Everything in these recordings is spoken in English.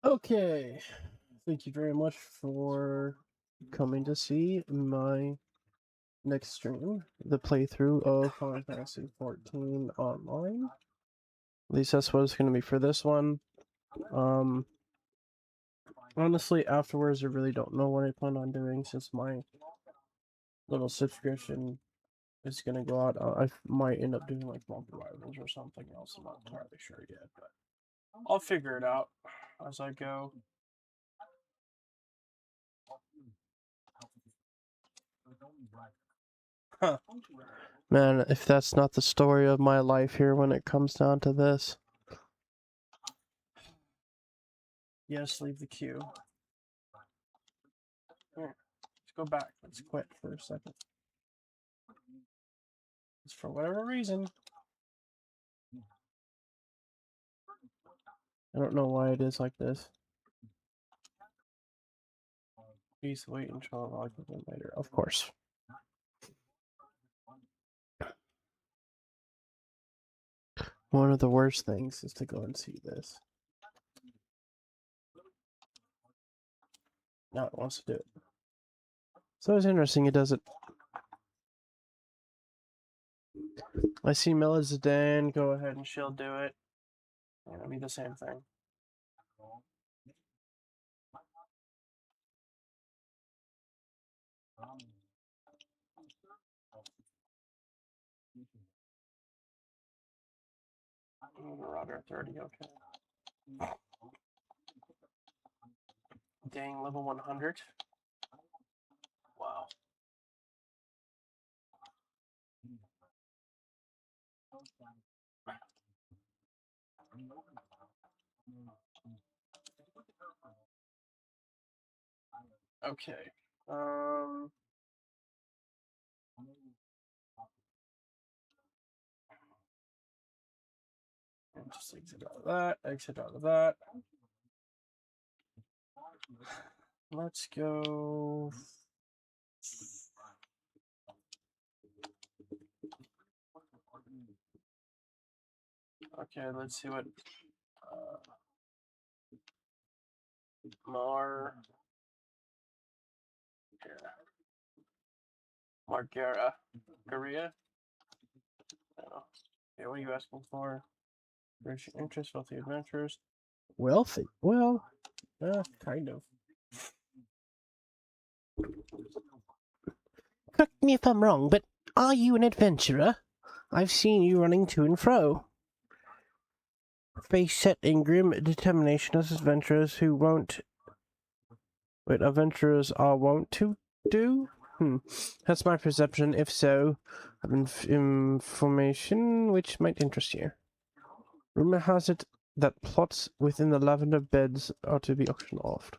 Okay, thank you very much for coming to see my next stream, the playthrough of Final Fantasy XIV Online. At least that's what it's going to be for this one. Honestly, afterwards, I really don't know what I plan on doing since my little subscription is going to go out. I might end up doing like Vault Rivals or something else. I'm not entirely sure yet, but I'll figure it out as I go. Huh. Man, if that's not the story of my life here when it comes down to this. Yes, leave the queue. Here, let's go back. Let's quit for a second. It's for whatever reason. I don't know why it is like this. Please wait until I log in later. Of course. One of the worst things is to go and see this. Now it wants to do it. So it's interesting it does it. I see Melizadane, go ahead and she'll do it. Yeah, it'll be the same thing. Marauder 30, okay. Dang, level 100. Wow. Okay. Just exit out of that, exit out of that. Let's go. Okay, let's see what Margera. Garia? Okay, what are you asking for? Rich interest, wealthy adventurers. Wealthy? Well, kind of. Correct me if I'm wrong, but are you an adventurer? I've seen you running to and fro. Face set in grim determination as adventurers who won't... Wait, adventurers are wont to do? That's my perception. If so, I have information which might interest you. Rumor has it that plots within the lavender beds are to be auctioned off.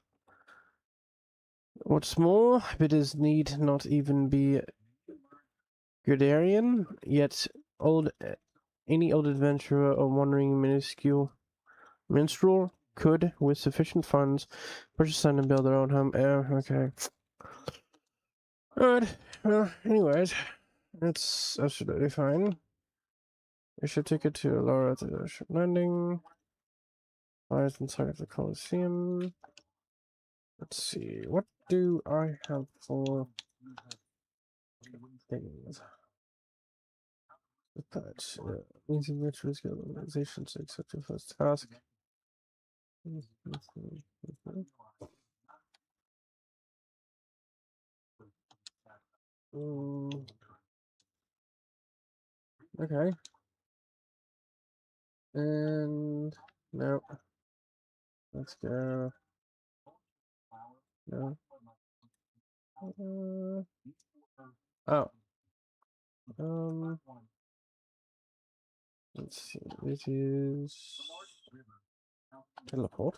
What's more, bidders need not even be Gridarian, yet any old adventurer or wandering minstrel could, with sufficient funds, purchase land and build their own home. Okay. Alright, well, anyways, that's absolutely fine. Issue a ticket to Laura at the ship landing. Flies inside of the Coliseum. Let's see, what do I have for things? That means adventurers get organization to accept your first task. Okay. And no. Let's go. No. Oh. Let's see. It is teleport.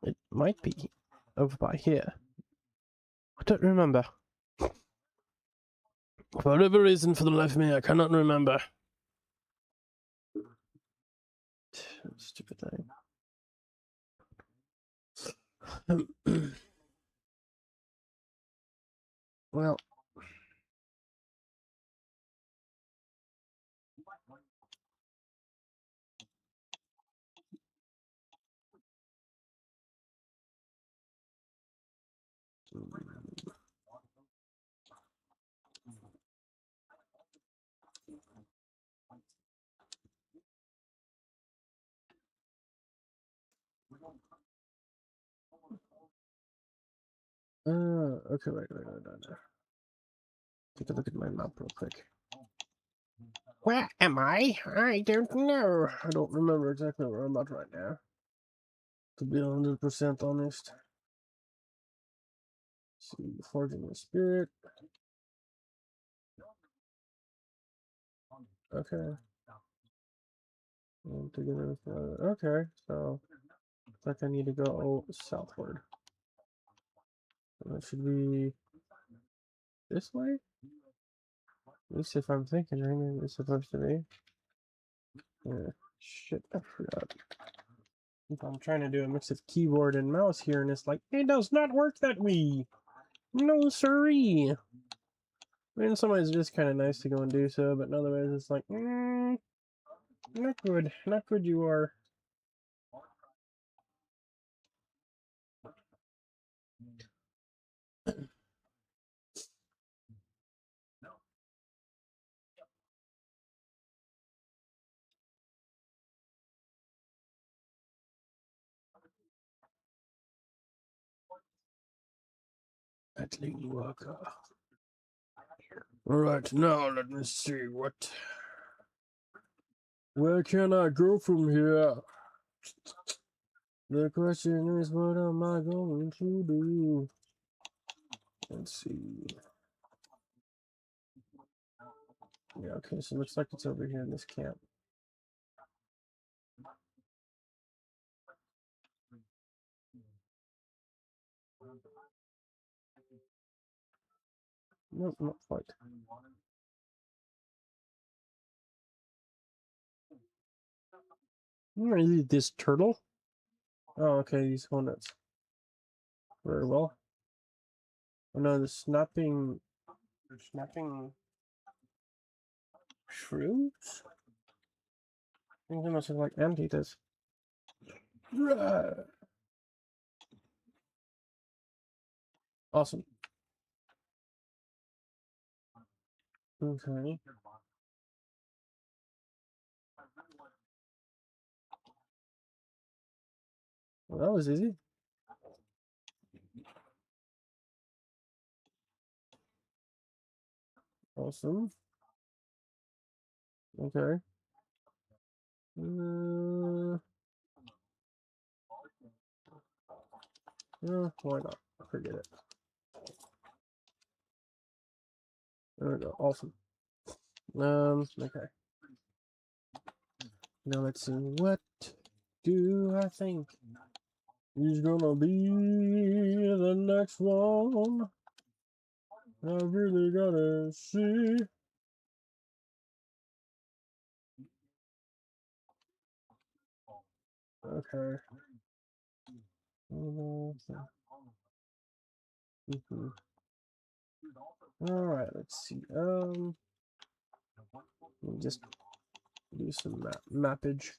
It might be over by here. I don't remember. For whatever reason, for the life of me, I cannot remember. Stupid thing. Well. Okay, wait. Take a look at my map real quick. Where am I? I don't know. I don't remember exactly where I'm at right now. To be 100% honest. See, Forging the Spirit. Okay. Okay, so looks like I need to go southward. So that should be this way? At least if I'm thinking right, it's supposed to be. Yeah, shit, I forgot. If I'm trying to do a mix of keyboard and mouse here, and it's like, it does not work that way. No siree. I mean, in some ways it is kind of nice to go and do so, but in other ways it's like, not good. Not good you are. Battling worker. Alright, now let me see what. Where can I go from here? The question is, what am I going to do? Let's see. Yeah, okay, so it looks like it's over here in this camp. Nope, not quite. This turtle? Oh, okay, these hornets. Very well. Oh no, the snapping shrews? I think they must have like anteaters. Awesome. Okay. Well, that was easy. Awesome. Okay. Why not? Forget it. There we go. Awesome. Okay. Now let's see. What do I think is gonna be the next one? I really gotta see. Okay. Alright, let's see. Let me just do some mappage.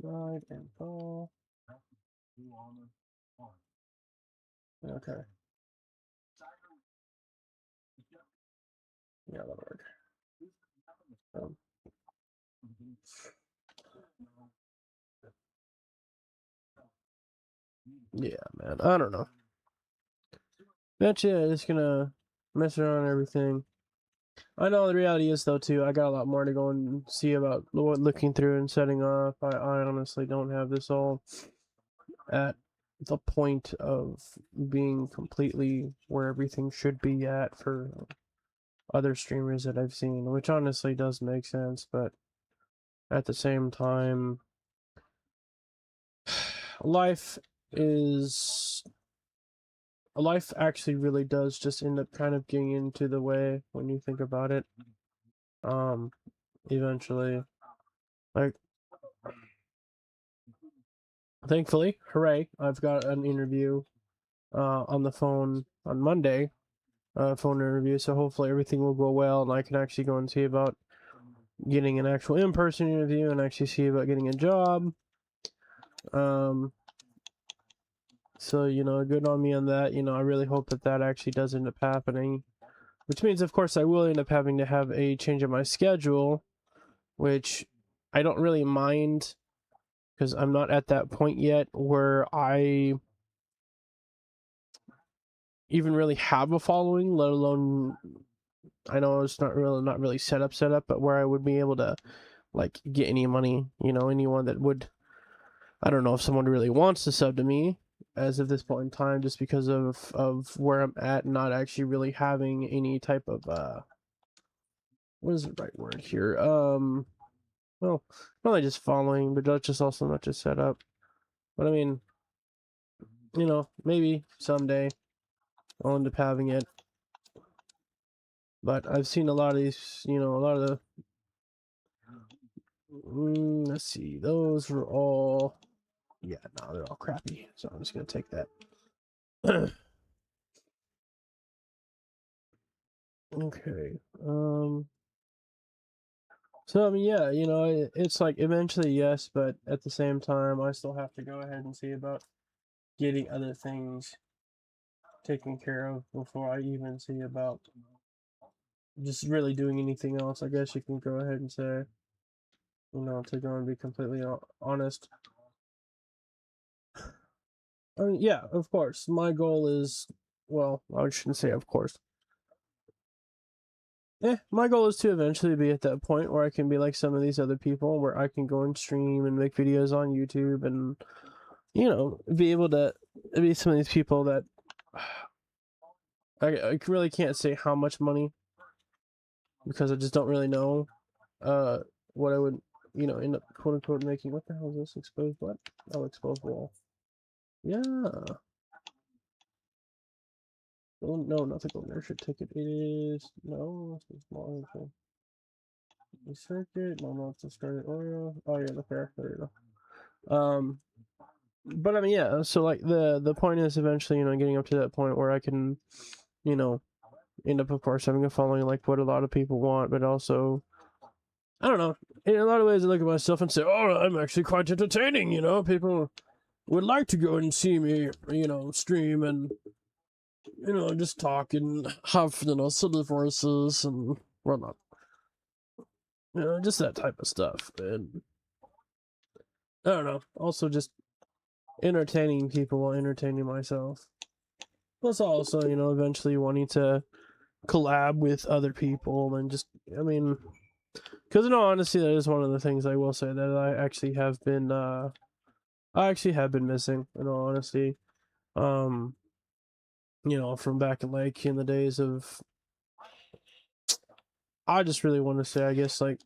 Ride and fall. Okay. Yeah, that'll work. Yeah, man. I don't know. But yeah, just gonna mess around and everything. I know the reality is though too, I got a lot more to go and see about looking through and setting up. I honestly don't have this all at the point of being completely where everything should be at for other streamers that I've seen, which honestly does make sense, but at the same time, life actually really does just end up kind of getting into the way when you think about it. Eventually, like thankfully, hooray, I've got an interview on the phone on Monday, phone interview, so hopefully everything will go well and I can actually go and see about getting an actual in-person interview and actually see about getting a job. So, you know, good on me on that. You know, I really hope that that actually does end up happening, which means, of course, I will end up having to have a change of my schedule, which I don't really mind because I'm not at that point yet where I even really have a following, let alone, I know it's not really set up, but where I would be able to like get any money, you know, anyone that would, I don't know if someone really wants to sub to me as of this point in time, just because of where I'm at, not actually really having any type of what is the right word here? Well, not only just following, but that's just also not just set up. But I mean, you know, maybe someday I'll end up having it. But I've seen a lot of these, you know, a lot of the. Let's see, those were all. Yeah, no, they're all crappy. So I'm just gonna take that. Okay. So I mean, yeah, you know, it's like eventually yes, but at the same time, I still have to go ahead and see about getting other things taken care of before I even see about just really doing anything else. I guess you can go ahead and say, you know, to go and be completely honest. I mean, yeah, of course. My goal is, well, I shouldn't say of course. My goal is to eventually be at that point where I can be like some of these other people, where I can go and stream and make videos on YouTube and, you know, be able to be some of these people that I really can't say how much money because I just don't really know what I would, you know, end up quote unquote making. What the hell is this? Exposed what? Oh, exposed wall. Yeah. Oh, no, not the golden airship ticket. It is no. It's a small thing. The circuit. No, not the started oil. Oh yeah, the fair. There you go. But I mean, yeah. So like the point is eventually, you know, getting up to that point where I can, you know, end up, of course, having a following like what a lot of people want, but also, I don't know. In a lot of ways, I look at myself and say, "Oh, I'm actually quite entertaining." You know, people would like to go and see me, you know, stream and, you know, just talk and have, you know, silly voices and whatnot. You know, just that type of stuff. And I don't know. Also, just entertaining people while entertaining myself. Plus, also, you know, eventually wanting to collab with other people and just, I mean, because in all honesty, that is one of the things I will say that I actually have been missing, in all honesty. You know, from back in like in the days of, I just really want to say, I guess, like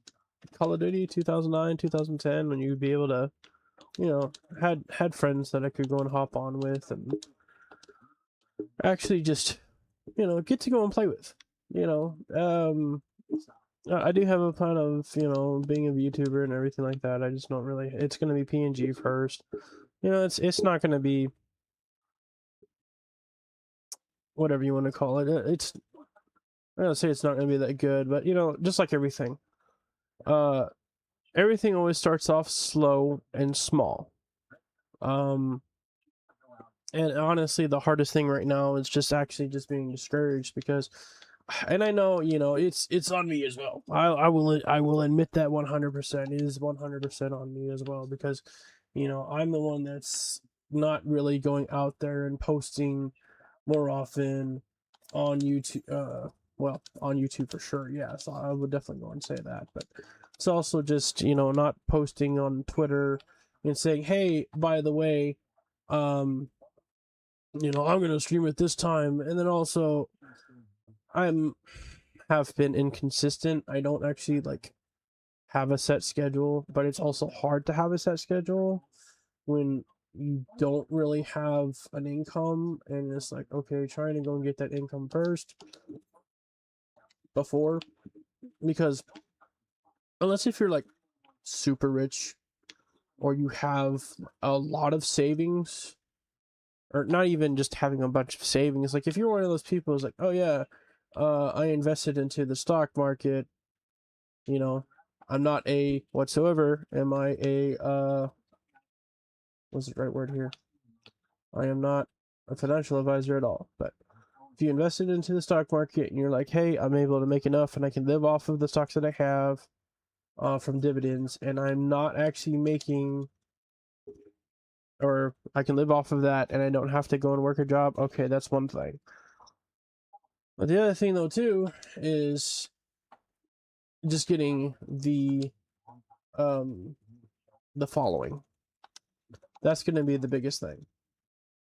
Call of Duty 2009, 2010, when you'd be able to, you know, had friends that I could go and hop on with and actually just, you know, get to go and play with. You know, I do have a plan of, you know, being a YouTuber and everything like that. I just don't really. It's gonna be PNG first. You know, it's not gonna be whatever you want to call it. It's, I don't say it's not gonna be that good, but you know, just like everything, uh, everything always starts off slow and small. Um, and honestly, the hardest thing right now is just actually just being discouraged because, and I know, you know, it's on me as well. I will admit that 100%. It is 100% on me as well because, you know, I'm the one that's not really going out there and posting more often on YouTube. Well, on YouTube for sure, yeah. So I would definitely go and say that, but it's also just, you know, not posting on Twitter and saying, hey, by the way, you know, I'm gonna stream at this time, and then also I'm have been inconsistent. I don't actually like have a set schedule, but it's also hard to have a set schedule when you don't really have an income, and it's like, okay, trying to go and get that income first before, because unless if you're like super rich, or you have a lot of savings, or not even just having a bunch of savings. Like if you're one of those people who's like, oh yeah, I invested into the stock market, you know, I'm not a whatsoever. Am I a what's the right word here? I am not a financial advisor at all. But if you invested into the stock market and you're like, hey, I'm able to make enough and I can live off of the stocks that I have from dividends, and I'm not actually making, or I can live off of that and I don't have to go and work a job, okay, that's one thing. But the other thing though too is just getting the following. That's going to be the biggest thing.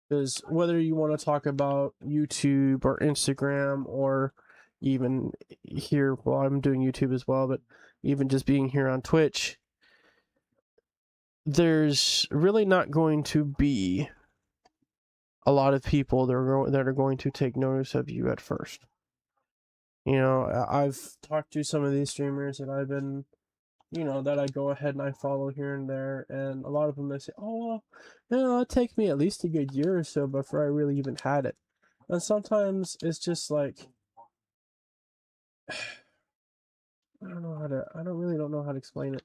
Because whether you want to talk about YouTube or Instagram, or even here, well, I'm doing YouTube as well, but even just being here on Twitch, there's really not going to be a lot of people that are going to take notice of you at first. You know, I've talked to some of these streamers that I've been, you know, that I go ahead and I follow here and there, and a lot of them, they say, oh, well, you know, it'll take me at least a good year or so before I really even had it. And sometimes it's just like, I don't know how to explain it.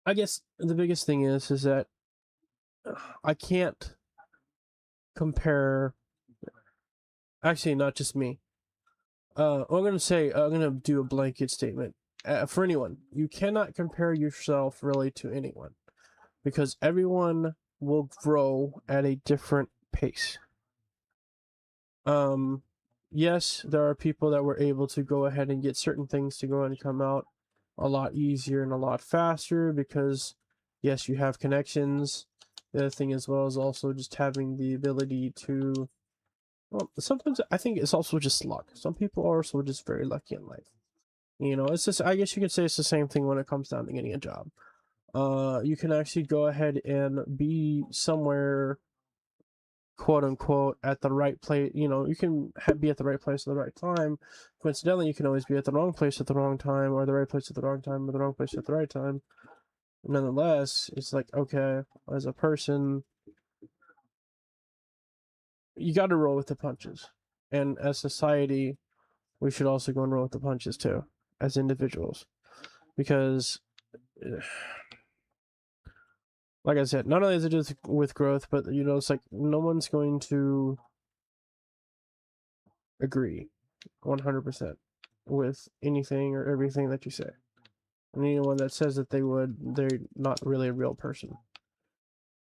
I guess the biggest thing is that I can't compare, actually not just me. I'm gonna do a blanket statement. For anyone, you cannot compare yourself really to anyone, because everyone will grow at a different pace. Yes, there are people that were able to go ahead and get certain things to go and come out a lot easier and a lot faster because, yes, you have connections. The other thing as well is also just having the ability to, well, sometimes I think it's also just luck. Some people are also just very lucky in life. You know, it's just, I guess you could say it's the same thing when it comes down to getting a job. You can actually go ahead and be somewhere, quote unquote, at the right place. You know, you can be at the right place at the right time. Coincidentally, you can always be at the wrong place at the wrong time, or the right place at the wrong time, or the wrong place at the right time. Nonetheless, it's like, okay, as a person, you got to roll with the punches. And as society, we should also go and roll with the punches too, as individuals. Because, like I said, not only is it just with growth, but, you know, it's like no one's going to agree 100% with anything or everything that you say. And anyone that says that they would, they're not really a real person.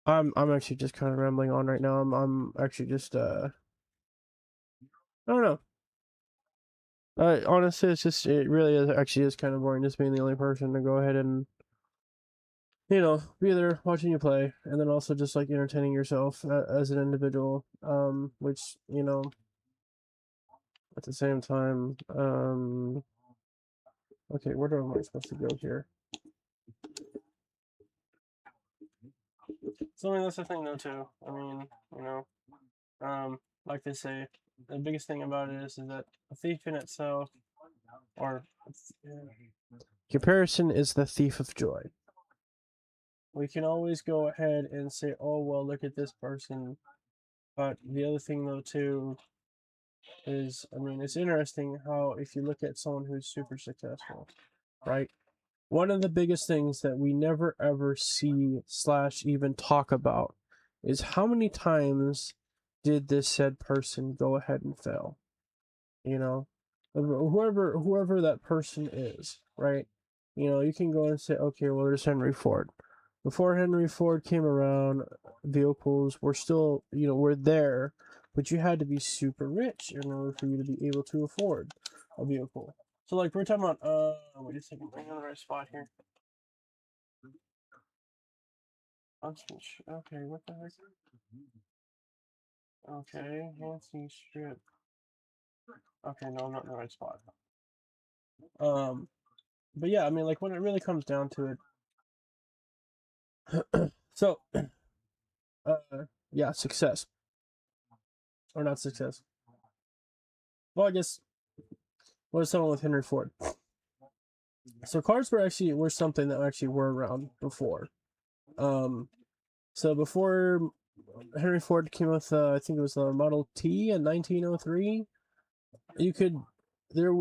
I'm actually just kind of rambling on right now. I'm actually just I don't know. Honestly, it really is actually is kind of boring just being the only person to go ahead and, you know, be there watching you play, and then also just like entertaining yourself as an individual. Which, you know, at the same time, okay, where am I supposed to go here? So I mean, that's the thing though too. I mean, you know, like they say, the biggest thing about it is that a thief in itself, or comparison is the thief of joy. We can always go ahead and say, oh well, look at this person. But the other thing though too is, I mean, it's interesting how if you look at someone who's super successful, right? One of the biggest things that we never ever see / even talk about is how many times did this said person go ahead and fail? You know, whoever that person is, right? You know, you can go and say, okay, well, there's Henry Ford. Before Henry Ford came around, vehicles were still, you know, were there, but you had to be super rich in order for you to be able to afford a vehicle. So, like, we're talking about, wait a second, I'm in the right spot here. Okay, what the heck? Okay, Yancey Strip. Okay, no, I'm not in the right spot. But yeah, I mean, like, when it really comes down to it, so, yeah, success. Or not success. Well, I guess, what is someone with Henry Ford? So cars were something that actually were around before. So before Henry Ford came with, I think it was the Model T in 1903, you could there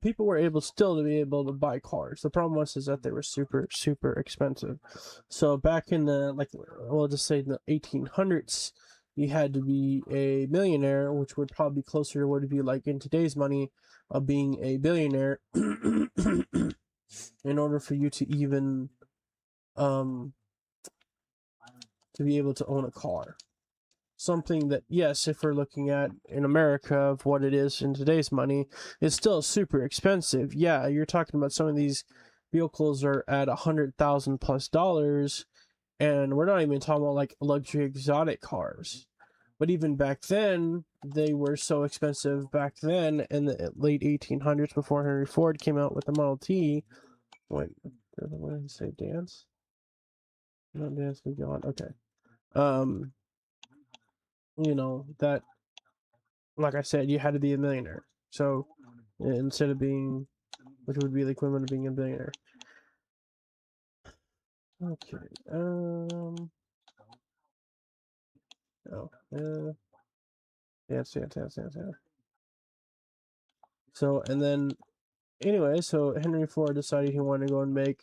people were able still to be able to buy cars. The problem was is that they were super expensive. So back in the we'll just say in the 1800s, you had to be a millionaire, which would probably be closer to what it'd be like in today's money of being a billionaire, in order for you to even um to be able to own a car. Something that, yes, if we're looking at in America of what it is in today's money, it's still super expensive. Yeah, you're talking about some of these vehicles are at $100,000 plus, and we're not even talking about like luxury exotic cars. But even back then, they were so expensive back then in the late 1800s before Henry Ford came out with the Model T. What did I say? Dance? Not dance, we go on. Okay. That, like I said, you had to be a millionaire. So instead of being, which would be the equivalent of being a billionaire. Okay. Oh. Dance. So and then anyway, so Henry Ford decided he wanted to go and make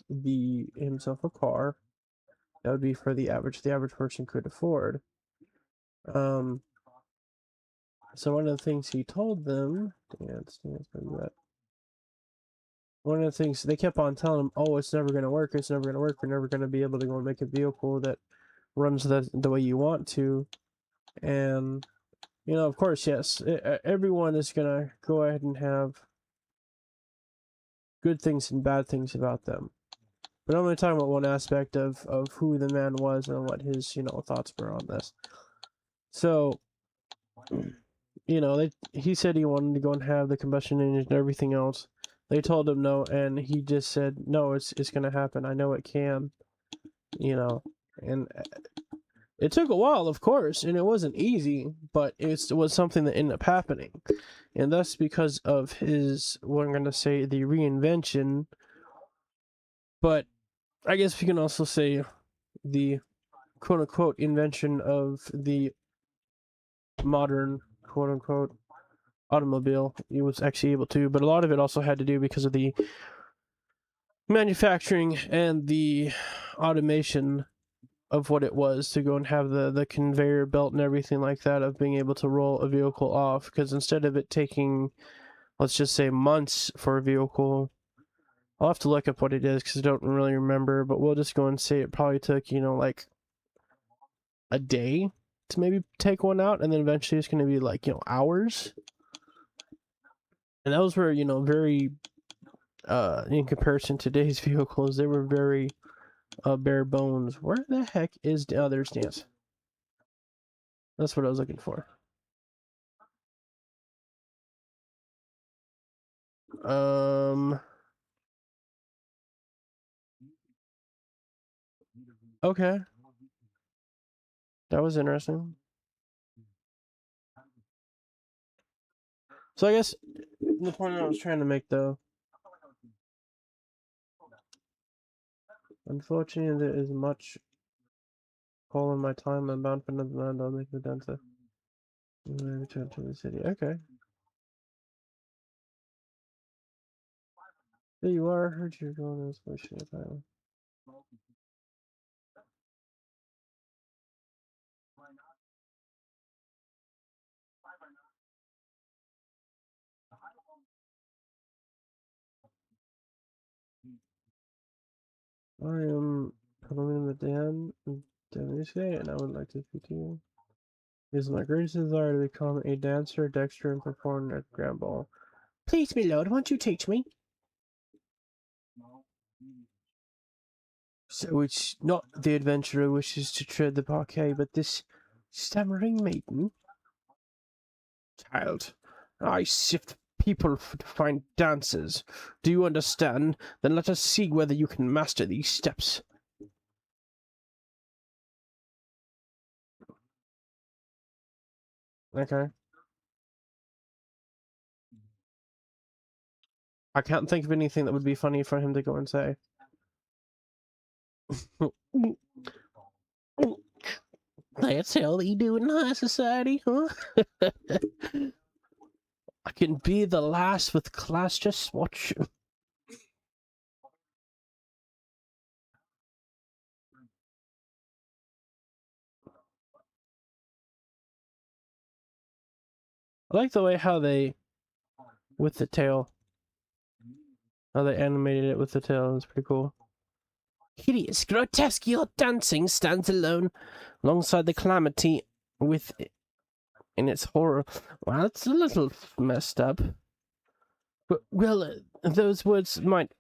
himself a car that would be for the average person could afford. So one of the things he told them, dance, one of the things they kept on telling him, oh, it's never going to work, we're never going to be able to go and make a vehicle that runs the way you want to. And of course, yes, everyone is going to go ahead and have good things and bad things about them, but I'm only talking about one aspect of who the man was and what his thoughts were on this. So he said he wanted to go and have the combustion engine and everything else. They told him no, and he just said, no, it's going to happen. I know it can. And it took a while, of course, and it wasn't easy, but it was something that ended up happening. And that's because of his, what I'm going to say, the reinvention, but I guess we can also say the quote-unquote invention of the modern quote-unquote automobile. He was actually able to, but a lot of it also had to do because of the manufacturing and the automation of what it was to go and have the conveyor belt and everything like that of being able to roll a vehicle off. Because instead of it taking, let's just say, months for a vehicle, I'll have to look up what it is because I don't really remember, but we'll just go and say it probably took like a day to maybe take one out, and then eventually it's going to be like hours. And those were very in comparison to today's vehicles, they were very bare bones. Where the heck is there's Dance? That's what I was looking for. Okay, that was interesting. So I guess the point I was trying to make, though, unfortunately, there is much call in my time. I'm bound for another land. I'll make the dancer. Return to the city. Okay. There you are. Heard you're going this way. Shit, I am Palomino Madan Denisque, and I would like to speak to you. It is my greatest desire to become a dancer, dexter, and performer at Grand Ball. Please, my lord, won't you teach me? So it's not the adventurer wishes to tread the parquet, but this stammering maiden? Child, I sift people to find dancers. Do you understand? Then let us see whether you can master these steps. Okay. I can't think of anything that would be funny for him to go and say. That's how they do in high society, huh? I can be the last with class, just watch. I like the way how they, with the tail, how they animated it with the tail. It's pretty cool. Hideous, grotesque, your dancing stands alone alongside the calamity with in its horror. Well, it's a little messed up. But, well, those words might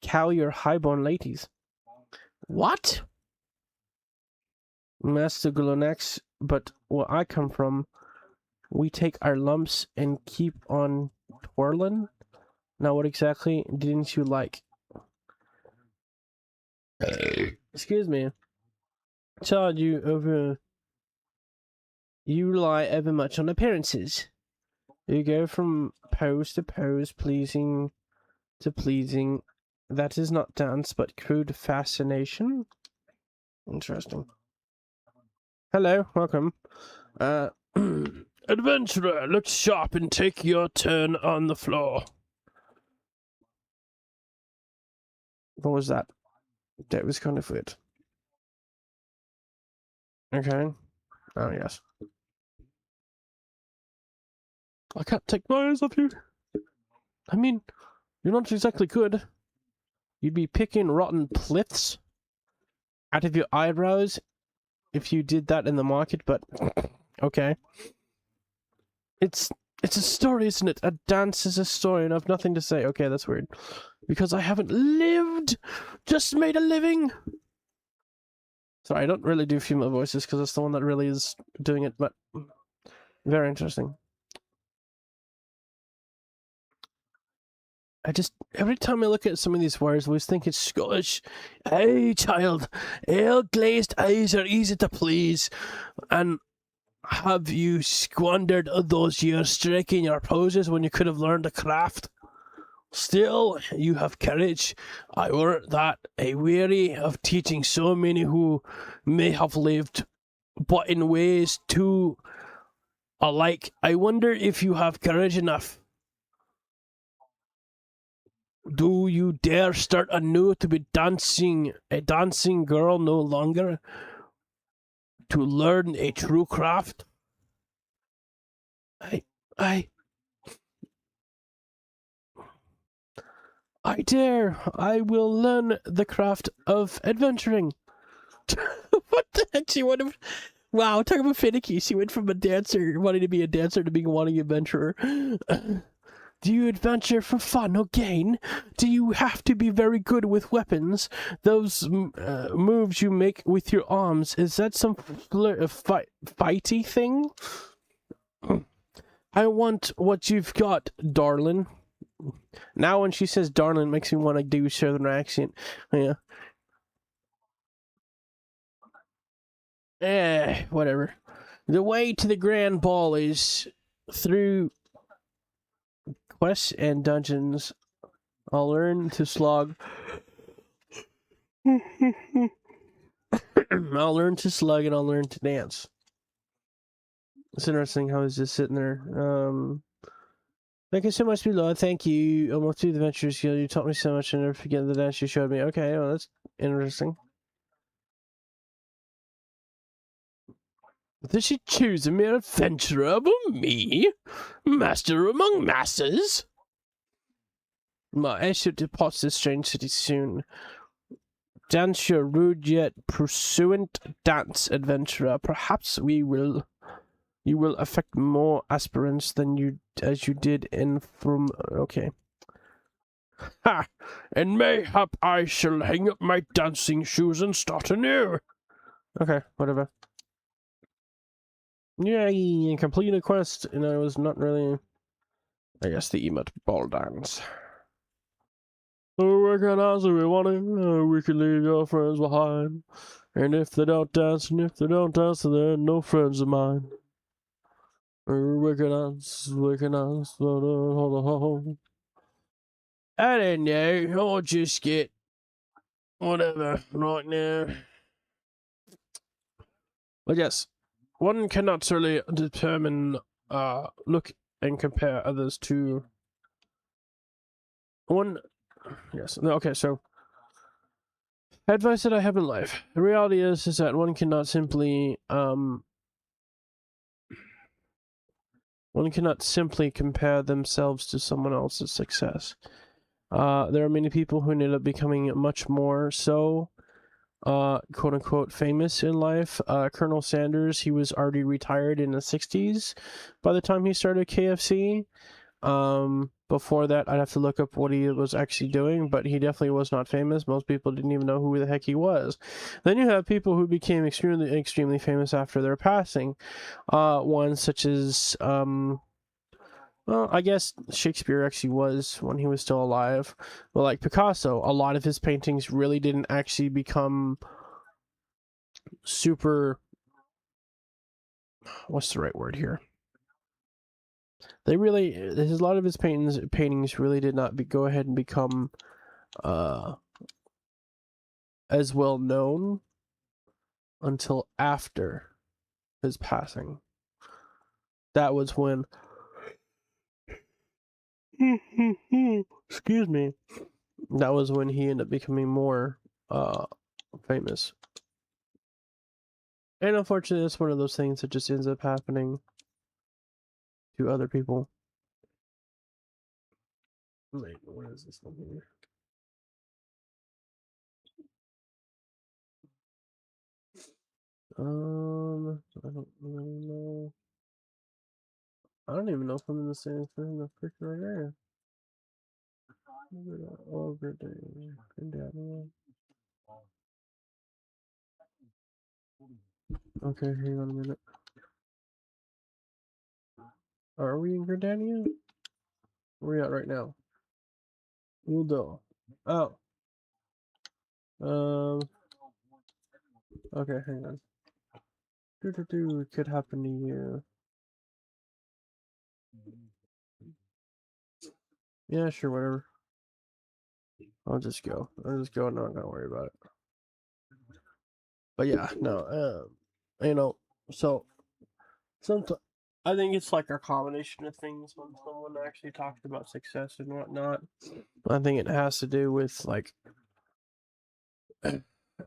Cow your highborn ladies. What? Master Glunex, but where I come from, we take our lumps and keep on twirling. Now, what exactly didn't you like? Excuse me. Told you lie ever much on appearances. You go from pose to pose, pleasing to pleasing. That is not dance, but crude fascination. Interesting. Hello, welcome. Adventurer, look sharp and take your turn on the floor. What was that? That was kind of weird. Okay. Oh, yes. I can't take my eyes off you. I mean, you're not exactly good. You'd be picking rotten pliths out of your eyebrows if you did that in the market, but okay. It's a story, isn't it? A dance is a story, and I've nothing to say. Okay, that's weird. Because I haven't lived, just made a living. Sorry, I don't really do female voices because that's the one that really is doing it, but very interesting. Every time I look at some of these words, I always think it's Scottish. Hey, child, ale-glazed eyes are easy to please. And have you squandered those years striking your poses when you could have learned a craft? Still, you have courage. I were that weary of teaching so many who may have lived, but in ways too alike. I wonder if you have courage enough. Do you dare start anew to be a dancing girl no longer? To learn a true craft? I dare. I will learn the craft of adventuring. What the heck? She went of... Wow, talk about finicky. She went from a dancer, wanting to be a dancer, to being wanting adventurer. Do you adventure for fun or gain? Do you have to be very good with weapons? Those moves you make with your arms, is that some fighty thing? I want what you've got, darling. Now when she says darling, it makes me want to do a southern accent. Yeah. Whatever. The way to the grand ball is through quests and dungeons. I'll learn to slog. I'll learn to slug and I'll learn to dance. It's interesting how he's just sitting there. Thank you so much, below. Thank you. Almost through the Adventures Guild. You taught me so much and never forget the dance you showed me. Okay, well, that's interesting. Did she choose a mere adventurer over me? Master among masters? I should depart this strange city soon. Dance your rude yet pursuant dance, adventurer. Perhaps you will affect more aspirants than you did in from. Okay. Ha! And mayhap I shall hang up my dancing shoes and start anew. Okay, whatever. Yay! Complete a quest, and I was not really. I guess the emote ball dance. Oh, we can dance if we want to. We can leave your friends behind. And if they don't dance, then they're no friends of mine. We can dance, hold on. I don't know. I'll just get whatever right now. But yes, one cannot really determine, look and compare others to one. Yes. Okay. So, advice that I have in life. The reality is that one cannot simply compare themselves to someone else's success. There are many people who ended up becoming much more so, quote unquote, famous in life. Colonel Sanders, he was already retired in the 60s by the time he started KFC. Before that, I'd have to look up what he was actually doing, but he definitely was not famous. Most people didn't even know who the heck he was. Then you have people who became extremely famous after their passing. One such as, well, I guess Shakespeare actually was when he was still alive. But like Picasso, a lot of his paintings really didn't actually become super, what's the right word here? A lot of his paintings really did not go ahead and become as well known until after his passing. That was when excuse me. That was when he ended up becoming more famous. And unfortunately, it's one of those things that just ends up happening to other people. Wait, what is this thing here? I don't really know. I don't even know if I'm in the same thing. The freaking right there. Oh, good day. Okay, hang on a minute. Are we in Gridania? Where are we at right now? Udo. Oh. Okay, hang on. It could happen to you. Yeah, sure, whatever. I'll just go. I'm not gonna worry about it. But yeah, no, so sometimes I think it's like a combination of things when someone actually talks about success and whatnot. I think it has to do with like,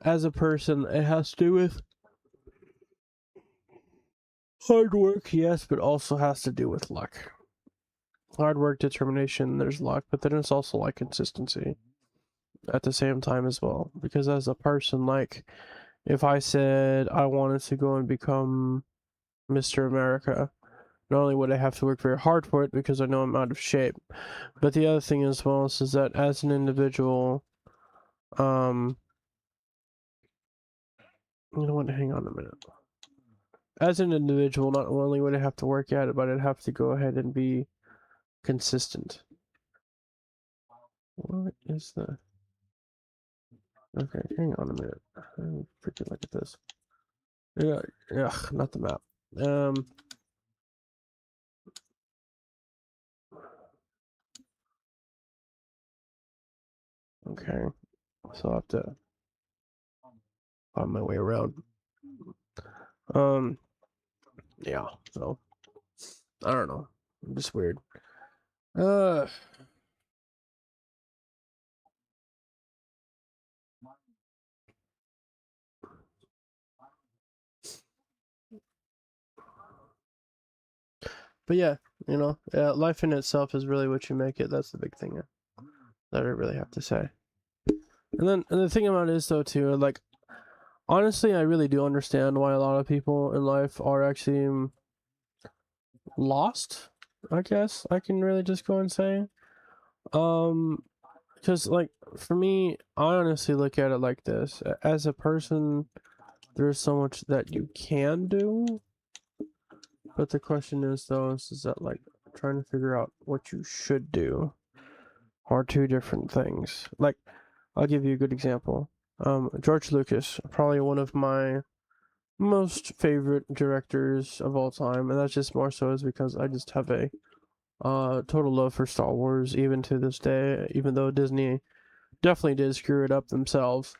as a person, it has to do with hard work, yes, but also has to do with luck. Hard work, determination, there's luck, but then it's also like consistency at the same time as well. Because as a person, like, if I said I wanted to go and become Mr. America, not only would I have to work very hard for it because I know I'm out of shape, but the other thing as well is that as an individual, you know what, hang on a minute. As an individual, not only would I have to work at it, but I'd have to go ahead and be consistent. What is the... Okay, hang on a minute. Freaking look at this. Yeah, not the map. Okay, so I'll have to find my way around. Yeah, so I don't know. I'm just weird. But yeah, life in itself is really what you make it. That's the big thing that I really have to say. And the thing about it is though too, like, honestly, I really do understand why a lot of people in life are actually lost. I guess I can really just go and say, because like for me, I honestly look at it like this: as a person, there's so much that you can do, but the question is though, is that like trying to figure out what you should do are two different things. Like, I'll give you a good example. George Lucas, probably one of my most favorite directors of all time, and that's just more so is because I just have a total love for Star Wars, even to this day, even though Disney definitely did screw it up themselves.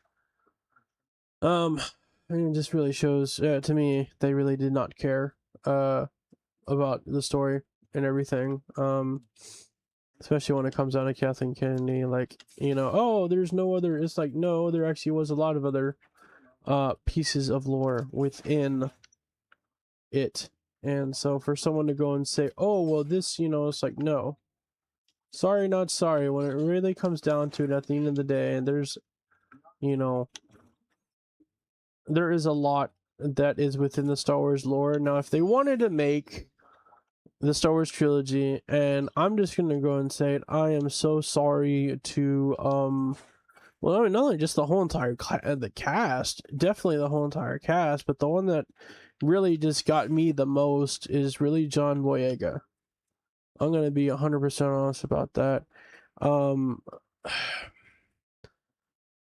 It just really shows, to me, they really did not care, about the story and everything. Especially when it comes down to Kathleen Kennedy, like, oh, there's no other, it's like, no, there actually was a lot of other, pieces of lore within it. And so for someone to go and say, oh, well, this, it's like, no. Sorry, not sorry. When it really comes down to it at the end of the day, and there's, there is a lot that is within the Star Wars lore. Now, if they wanted to make the Star Wars trilogy, and I'm just gonna go and say it, I am so sorry to, well, I mean, not only just the whole entire the cast, definitely the whole entire cast, but the one that really just got me the most is really John Boyega. I'm gonna be 100% honest about that.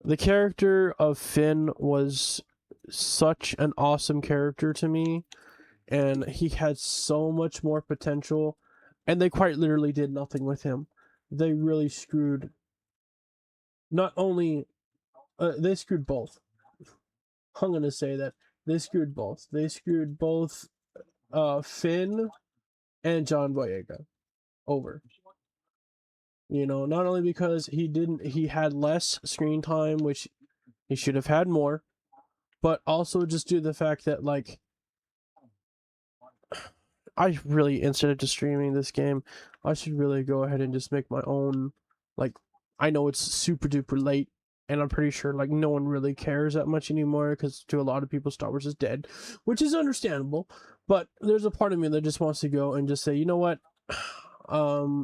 The character of Finn was such an awesome character to me, and he had so much more potential, and they quite literally did nothing with him. They really screwed, not only, they screwed both. I'm gonna say that. They screwed both. They screwed both Finn and John Boyega over. Not only because he had less screen time, which he should have had more, but also just due to the fact that, like, I really, instead of just streaming this game, I should really go ahead and just make my own, like, I know it's super duper late, and I'm pretty sure, like, no one really cares that much anymore, because to a lot of people, Star Wars is dead, which is understandable, but there's a part of me that just wants to go and just say, you know what,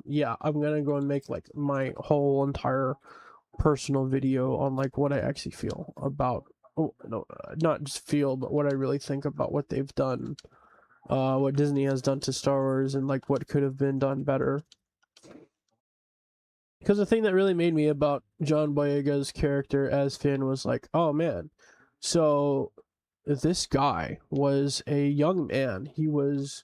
yeah, I'm gonna go and make, like, my whole entire personal video on, like, what I actually feel about, oh, no, not just feel, but what I really think about what they've done, what Disney has done to Star Wars, and, like, what could have been done better. Because the thing that really made me about John Boyega's character as Finn was like, oh man, so this guy was a young man. He was,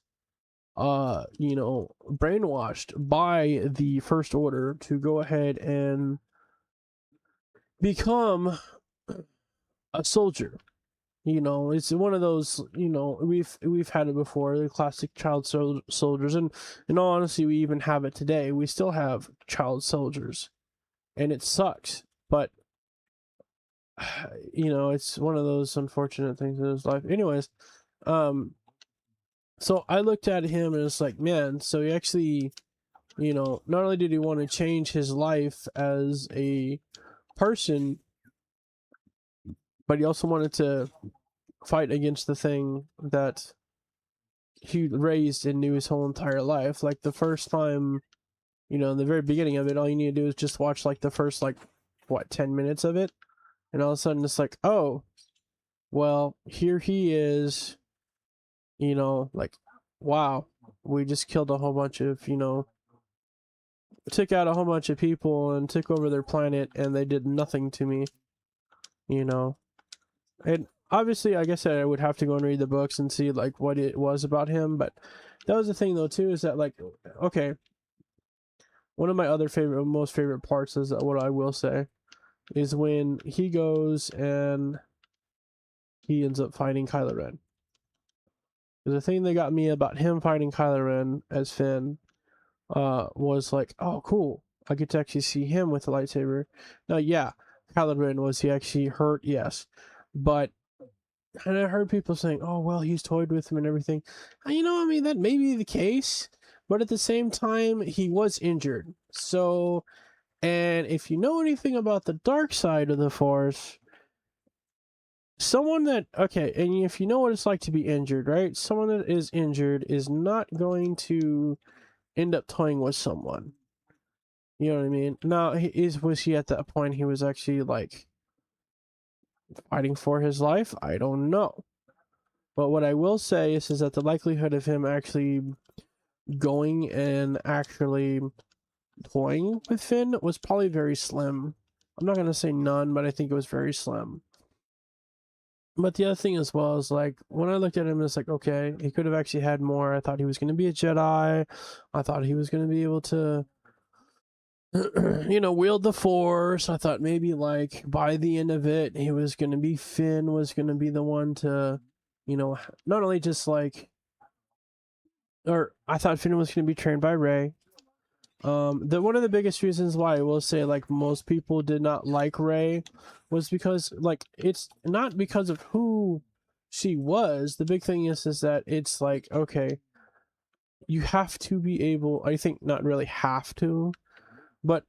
brainwashed by the First Order to go ahead and become a soldier. It's one of those, we've had it before, the classic child soldiers, and in all honesty, we even have it today. We still have child soldiers, and it sucks, but it's one of those unfortunate things in his life. Anyways, so I looked at him and it's like, man, so he actually, not only did he want to change his life as a person, but he also wanted to fight against the thing that he raised and knew his whole entire life. Like, the first time, in the very beginning of it, all you need to do is just watch, like, the first, like, 10 minutes of it, and all of a sudden it's like, oh, well, here he is, like, wow, we just killed a whole bunch of, took out a whole bunch of people and took over their planet, and they did nothing to me, and obviously, like I said, I would have to go and read the books and see, like, what it was about him, but that was the thing, though, too, is that, like, okay, one of my other most favorite parts is what I will say, is when he goes and he ends up fighting Kylo Ren. The thing that got me about him fighting Kylo Ren as Finn was like, oh, cool, I get to actually see him with a lightsaber. Now, yeah, Kylo Ren, was he actually hurt? Yes, but, and I heard people saying, oh, well, he's toyed with him and everything. I mean, that may be the case, but at the same time, he was injured. So, and if you know anything about the dark side of the Force, someone that, okay, and if you know what it's like to be injured, right? Someone that is injured is not going to end up toying with someone. You know what I mean? Now, was he at that point he was actually, like, fighting for his life? I don't know. But what I will say is that the likelihood of him actually going and actually toying with Finn was probably very slim. I'm not going to say none, but I think it was very slim. But the other thing as well is like when I looked at him, it's like, okay, he could have actually had more. I thought he was going to be a Jedi. I thought he was going to be able to, wield the Force. I thought maybe like by the end of it, he was going to be Finn was going to be the one to, not only just like, or I thought Finn was going to be trained by Rey. One of the biggest reasons why I will say like most people did not like Rey was because like it's not because of who she was. The big thing is that it's like, okay, you have to be able, I think not really have to, but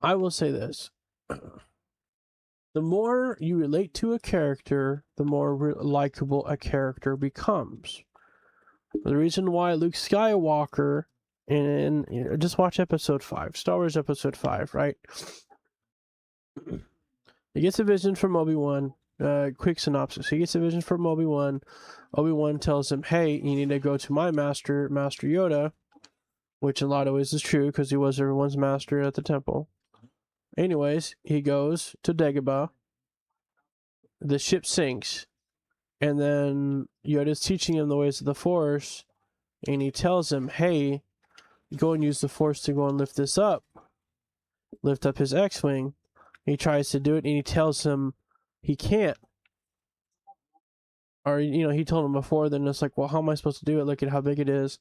I will say this. The more you relate to a character, the more likable a character becomes. The reason why Luke Skywalker and just watch episode 5, Star Wars episode 5, right? He gets a vision from Obi-Wan. Quick synopsis. He gets a vision from Obi-Wan. Obi-Wan tells him, hey, you need to go to my master, Master Yoda, which in a lot of ways is true because he was everyone's master at the temple. Anyways, he goes to Dagobah. The ship sinks. And then Yoda's teaching him the ways of the Force. And he tells him, hey, go and use the Force to go and lift this up. Lift up his X-Wing. He tries to do it and he tells him he can't. Or, he told him before, then it's like, well, how am I supposed to do it? Look at how big it is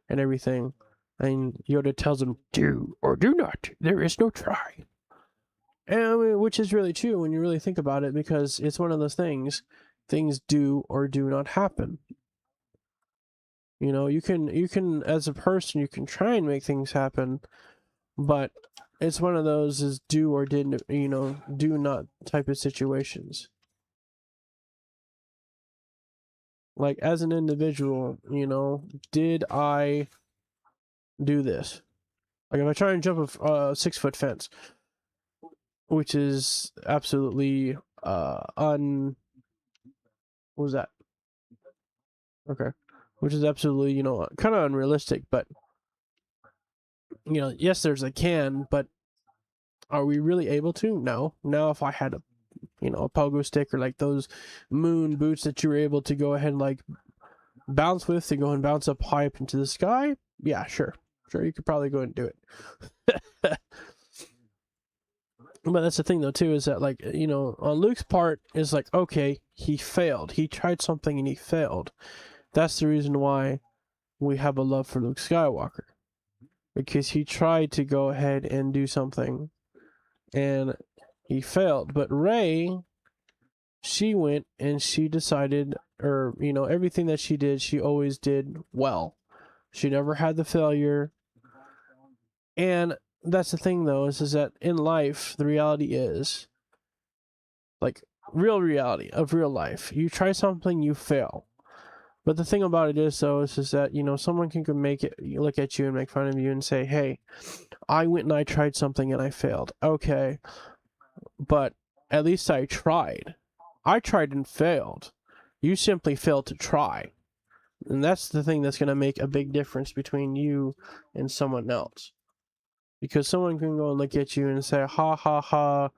and everything. And Yoda tells him, do or do not. There is no try. And which is really true when you really think about it, because it's one of those things do or do not happen. You can as a person, you can try and make things happen, but it's one of those is do or didn't, do not type of situations. Like as an individual, did I do this? Like if I try and jump a 6-foot fence, which is absolutely what was that? Okay. Which is absolutely, kind of unrealistic, but yes, there's a can, but are we really able to? No. Now if I had a pogo stick or like those moon boots that you were able to go ahead and like bounce with to go and bounce up high up into the sky, yeah, sure, you could probably go and do it. But that's the thing though too, is that like, on Luke's part is like, okay, he failed. He tried something and he failed. That's the reason why we have a love for Luke Skywalker. Because he tried to go ahead and do something and he failed. But Rey, she went and she decided, or, everything that she did, she always did well. She never had the failure. And that's the thing though, is that in life, the reality is, like, real reality of real life. You try something, you fail. But the thing about it is though, is that, someone can look at you and make fun of you and say, hey, I went and I tried something and I failed. Okay, but at least I tried. I tried and failed. You simply failed to try. And that's the thing that's going to make a big difference between you and someone else. Because someone can go and look at you and say, ha ha ha,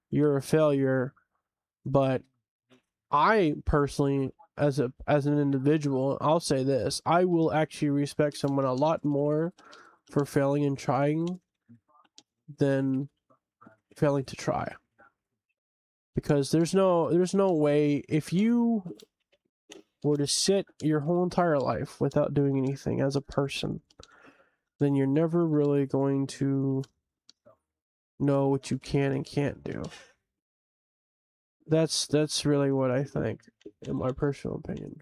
you're a failure. But I personally, as an individual, I'll say this, I will actually respect someone a lot more for failing and trying than failing to try. Because there's no way, if you were to sit your whole entire life without doing anything as a person, then you're never really going to know what you can and can't do. That's really what I think, in my personal opinion.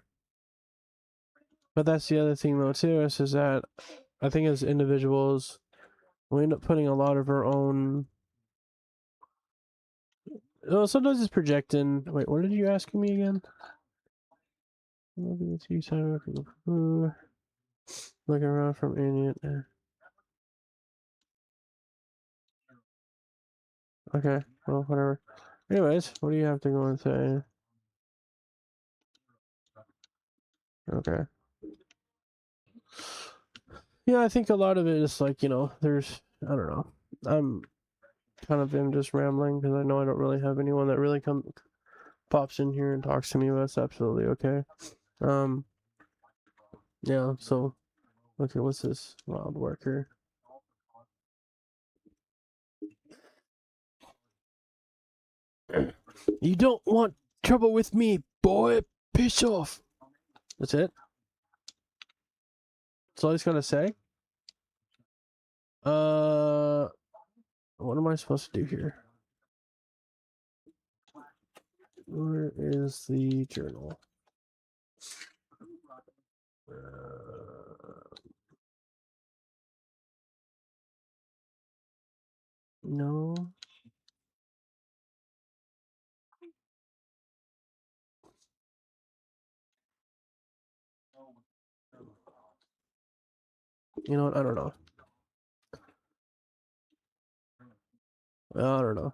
But that's the other thing though too, is that I think as individuals, we end up putting a lot of our own. Oh, sometimes it's projecting. Wait, what did you ask me again? Looking around from Indian. Okay, well, whatever. Anyways, what do you have to go and say? Okay. Yeah, I think a lot of it is like, there's, I don't know. I'm kind of just rambling because I know I don't really have anyone that really pops in here and talks to me, that's absolutely okay. Yeah, so okay, what's this? Wild worker. You don't want trouble with me, boy. Piss off. That's it? That's all he's gonna say? What am I supposed to do here? Where is the journal? No. You know what? I don't know. I don't know.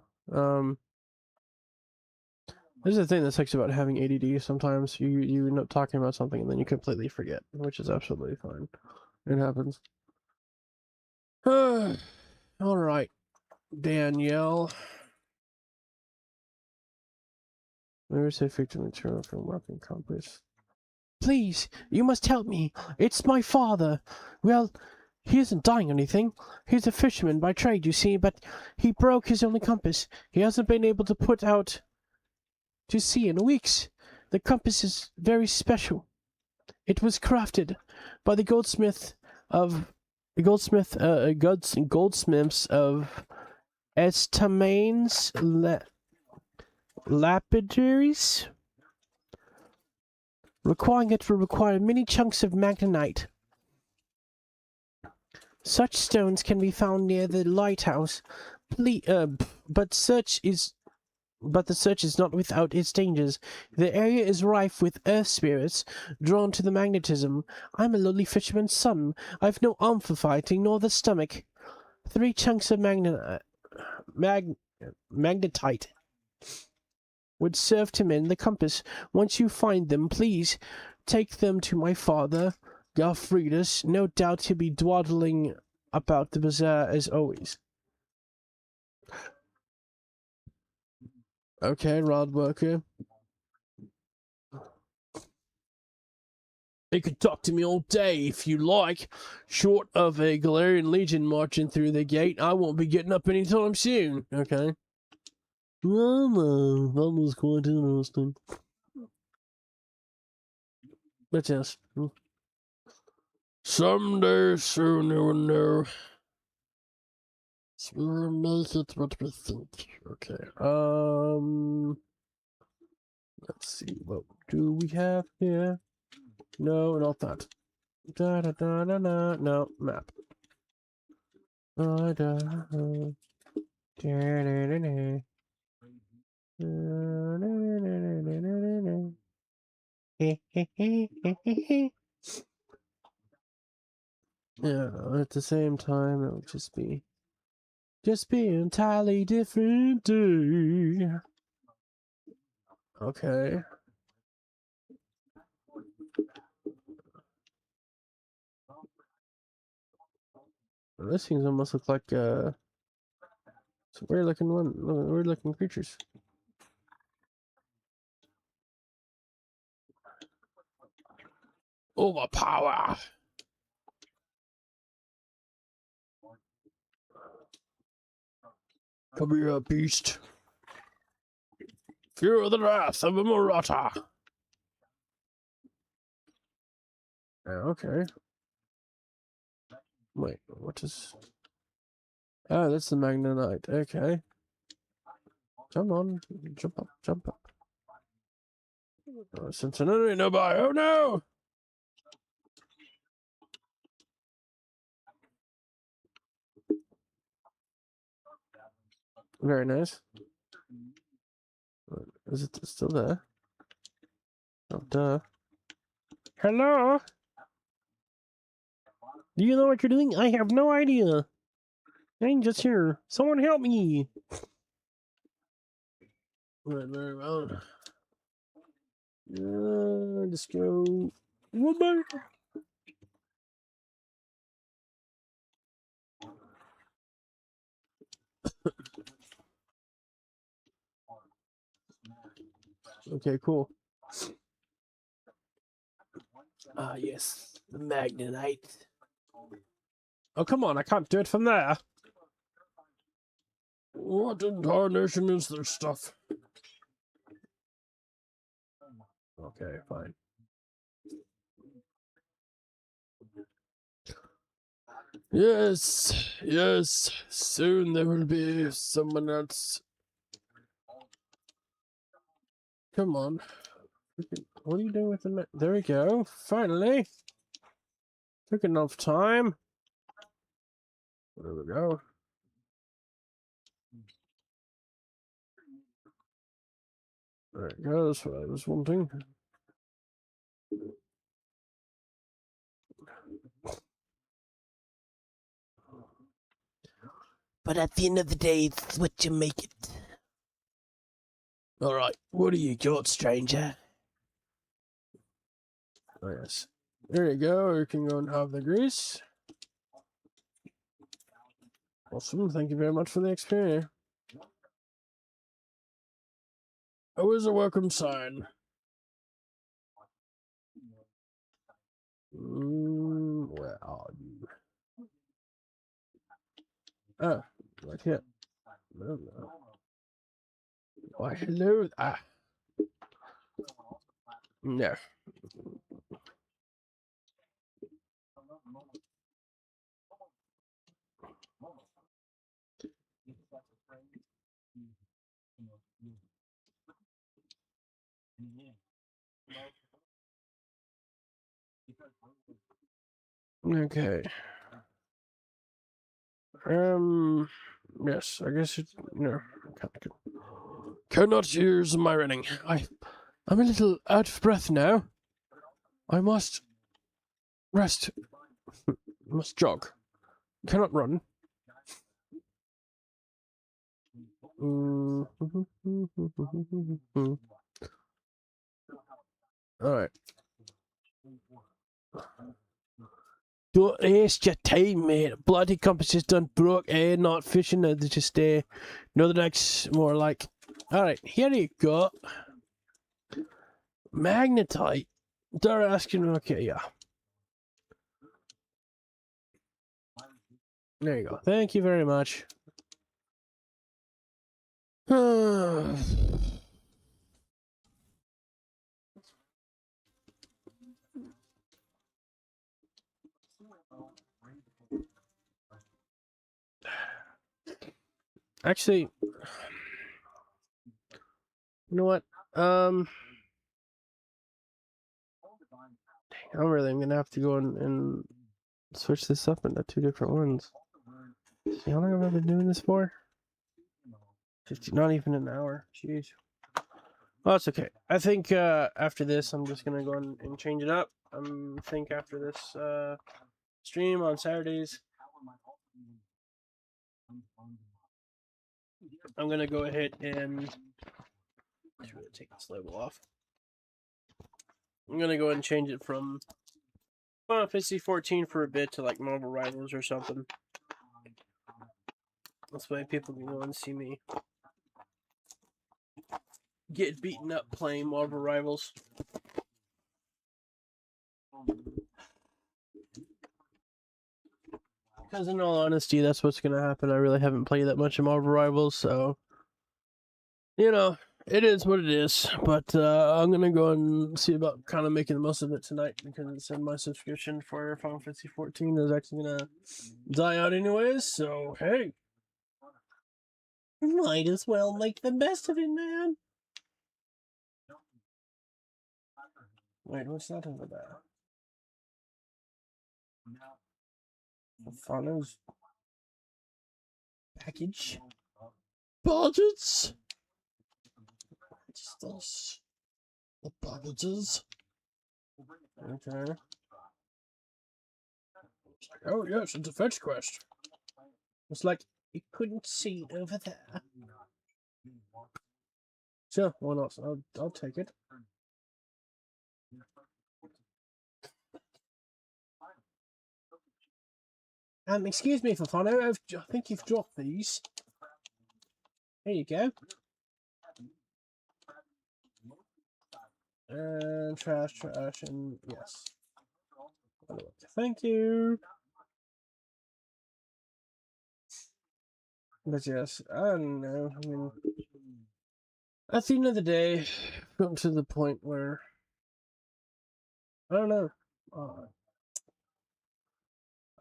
This is the thing that sucks about having ADD. Sometimes you end up talking about something and then you completely forget, which is absolutely fine. It happens. All right, Danielle. Maybe say victim material from working compass. Please, you must help me. It's my father. Well, he isn't dying or anything. He's a fisherman by trade, you see, but he broke his only compass. He hasn't been able to put out to sea in weeks. The compass is very special. It was crafted by the goldsmiths of Estamain's lapidaries. Requiring it will require many chunks of magnetite. Such stones can be found near the lighthouse. But the search is not without its dangers. The area is rife with earth spirits drawn to the magnetism. I'm a lowly fisherman's son. I've no arm for fighting, nor the stomach. 3 chunks of magnetite would serve to mend the compass. Once you find them, please take them to my father, Goffredus. No doubt he'll be dawdling about the bazaar as always. Okay, rod worker. You could talk to me all day if you like. Short of a Galarian Legion marching through the gate, I won't be getting up anytime soon. Okay. Well, no, that was quite interesting. But yes. Someday soon you will know. We'll make it what we think. Okay. Let's see. What do we have here? No, not that. Da da da da da. No, map. Da da da da da da. Yeah, at the same time, it would just be an entirely different day. Okay. This thing's almost look like some weird looking creatures. Overpower. Come here, beast. Feel the wrath of a Murata. Okay. Wait, what is... Oh, that's the Magnetite. Okay. Come on. Jump up, jump up. Oh, Cincinnati nearby. Oh no! Very nice. Is it still there? Oh, duh. Hello? Do you know what you're doing? I have no idea. I'm just here. Someone help me. Right, very well. Just go. One more. Okay, cool. Ah, yes, the Magnetite. Oh, come on, I can't do it from there. What in tarnation is this stuff? Okay, fine. Yes, yes. Soon there will be someone else. Come on. What are you doing with the There we go. Finally. Took enough time. There we go. There we go. That's what I was wanting. But at the end of the day, it's what you make it. Alright, what do you got, stranger? Oh, yes. There you go. You can go and have the grease. Awesome. Thank you very much for the experience. Always a welcome sign. Where are you? Oh, right here. No. Why, hello. Ah. No. Okay. Yes, I guess it. No. Cannot use my running. I'm a little out of breath now. I must rest. Must jog. Cannot run. Alright. Don't waste your time, mate. Bloody compass is done broke, not fishing, just, know the next, more like. Alright, here you go. Magnetite. They're asking, okay, yeah. There you go. Thank you very much. Actually, you know what? I'm I'm gonna have to go and switch this up into 2 different ones. See how long have I been doing this for? 50, not even an hour. Jeez. Well, that's okay. I think after this, I'm just gonna go and change it up. I think after this stream on Saturdays, I'm gonna go ahead and take this label off. I'm gonna go ahead and change it from Final Fantasy 14 for a bit to like Marvel Rivals or something. That's why people can go and see me get beaten up playing Marvel Rivals. Because in all honesty, that's what's gonna happen. I really haven't played that much of Marvel Rivals, so you know, it is what it is. But I'm gonna go and see about kind of making the most of it tonight because it said my subscription for Final Fantasy 14 is actually gonna die out anyways. So hey, might as well make the best of it, man. Wait, what's that over there? Fano's package. Budgets? What's this? The packages? Okay. Oh yes, it's a fetch quest. It's like you couldn't see it over there. Sure, why not? I'll take it. Excuse me, Fafano, I think you've dropped these. There you go. And trash, and yes. Thank you. But yes, I don't know. I mean, at the end of the day, I've gotten to the point where I don't know. I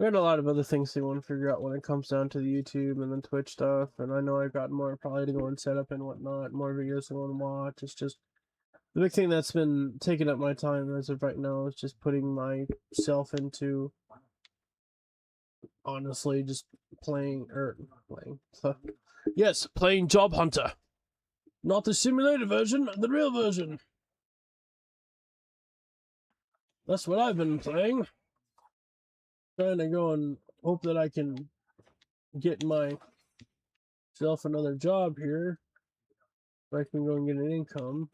got a lot of other things to want to figure out when it comes down to the YouTube and then Twitch stuff, and I know I've got more probably to go and set up and whatnot, more videos to go and watch. It's just the big thing that's been taking up my time as of right now is just putting myself into honestly just playing. Yes, playing Job Hunter. Not the simulator version, the real version. That's what I've been playing. Trying to go and hope that I can get myself another job here. So I can go and get an income.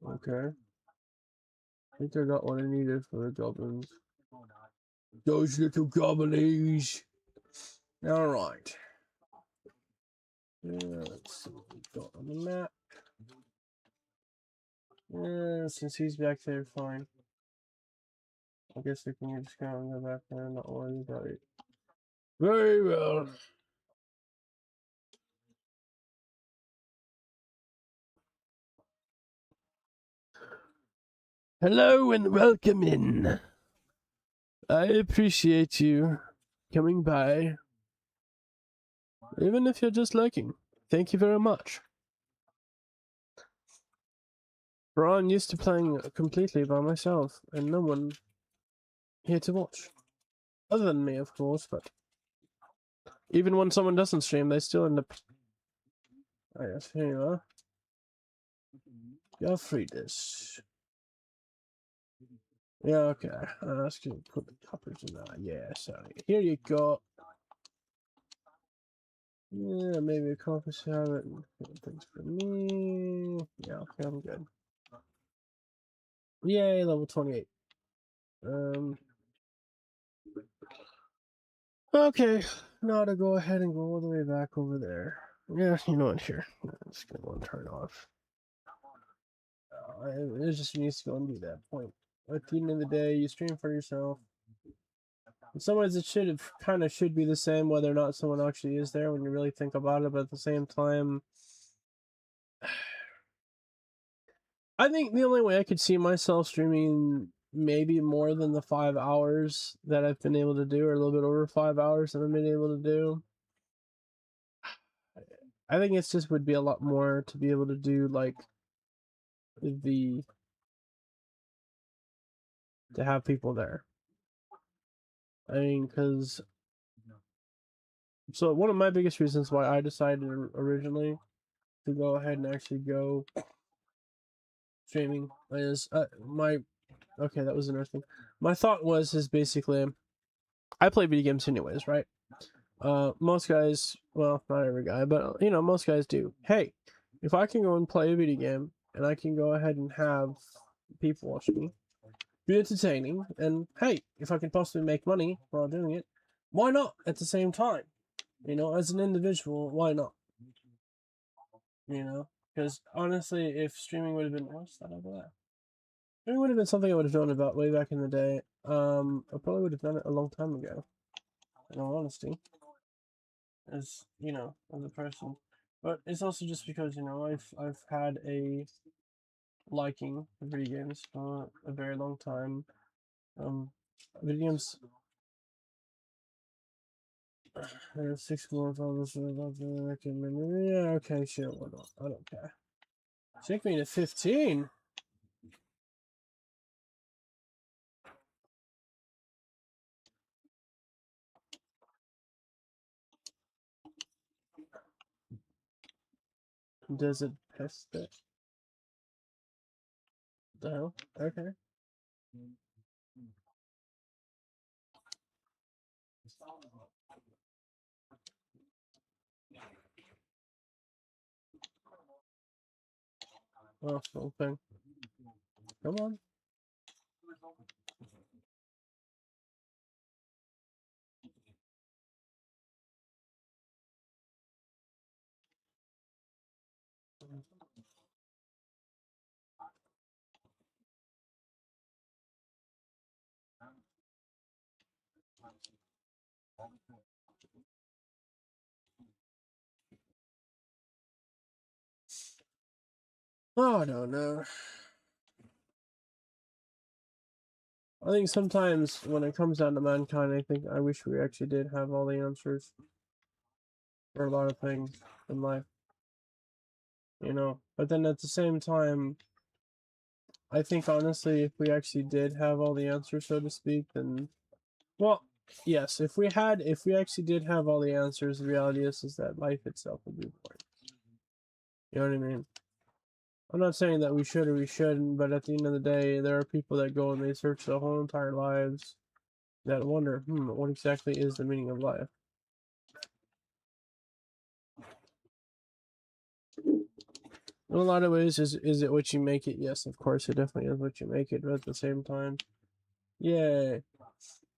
Okay. I think I got what I needed for the goblins. Those little goblins. Alright. Yeah, let's see what we've got on the map. Yeah, since he's back there, fine. I guess we can just go and go back there and not worry about it. Very well. Hello and welcome in. I appreciate you coming by. Even if you're just lurking. Thank you very much. For I'm used to playing completely by myself and no one here to watch. Other than me, of course, but even when someone doesn't stream, they still end up. Oh, yes, here you are. You're free this. Yeah, okay. I'll ask you to put the coppers in there. Yeah, sorry. Here you go. Yeah, maybe a coffee salad. Things for me. Yeah, okay, I'm good. Yay, level 28. Okay, now to go ahead and go all the way back over there. Yeah, you know what, here. I'm just gonna go and turn off. It just needs to go and do that point. At the end of the day, you stream for yourself. In some ways, it should be the same whether or not someone actually is there when you really think about it, but at the same time, I think the only way I could see myself streaming maybe more than the 5 hours that I've been able to do, or a little bit over 5 hours that I've been able to do. I think it's just would be a lot more to be able to do like to have people there. I mean, because so one of my biggest reasons why I decided originally to go ahead and actually go streaming is okay, that was interesting. My thought is basically I play video games anyways, right? Most guys, well, not every guy, but you know, most guys do. Hey, if I can go and play a video game and I can go ahead and have people watch me, be entertaining, and hey, if I can possibly make money while doing it, why not at the same time? You know, as an individual, why not? You know, because honestly, if streaming would have been what's that over there? Streaming would have been something I would have known about way back in the day. I probably would have done it a long time ago. In all honesty, as you know, as a person, but it's also just because you know I've had a liking for video games for a very long time. Video games. 6 more problems. Yeah, okay, sure, why not? I don't care. Take me to 15. Does it test it? The hell? Okay. Oh, wrong thing. Come on. Oh, I don't know. I think sometimes when it comes down to mankind, I wish we actually did have all the answers for a lot of things in life, you know. But then at the same time, I think honestly, if we actually did have all the answers, so to speak, then, well, yes, if we actually did have all the answers, the reality is that life itself would be boring. You know what I mean? I'm not saying that we should or we shouldn't, but at the end of the day, there are people that go and they search their whole entire lives that wonder, what exactly is the meaning of life? In a lot of ways, is it what you make it? Yes, of course, it definitely is what you make it, but at the same time, yeah.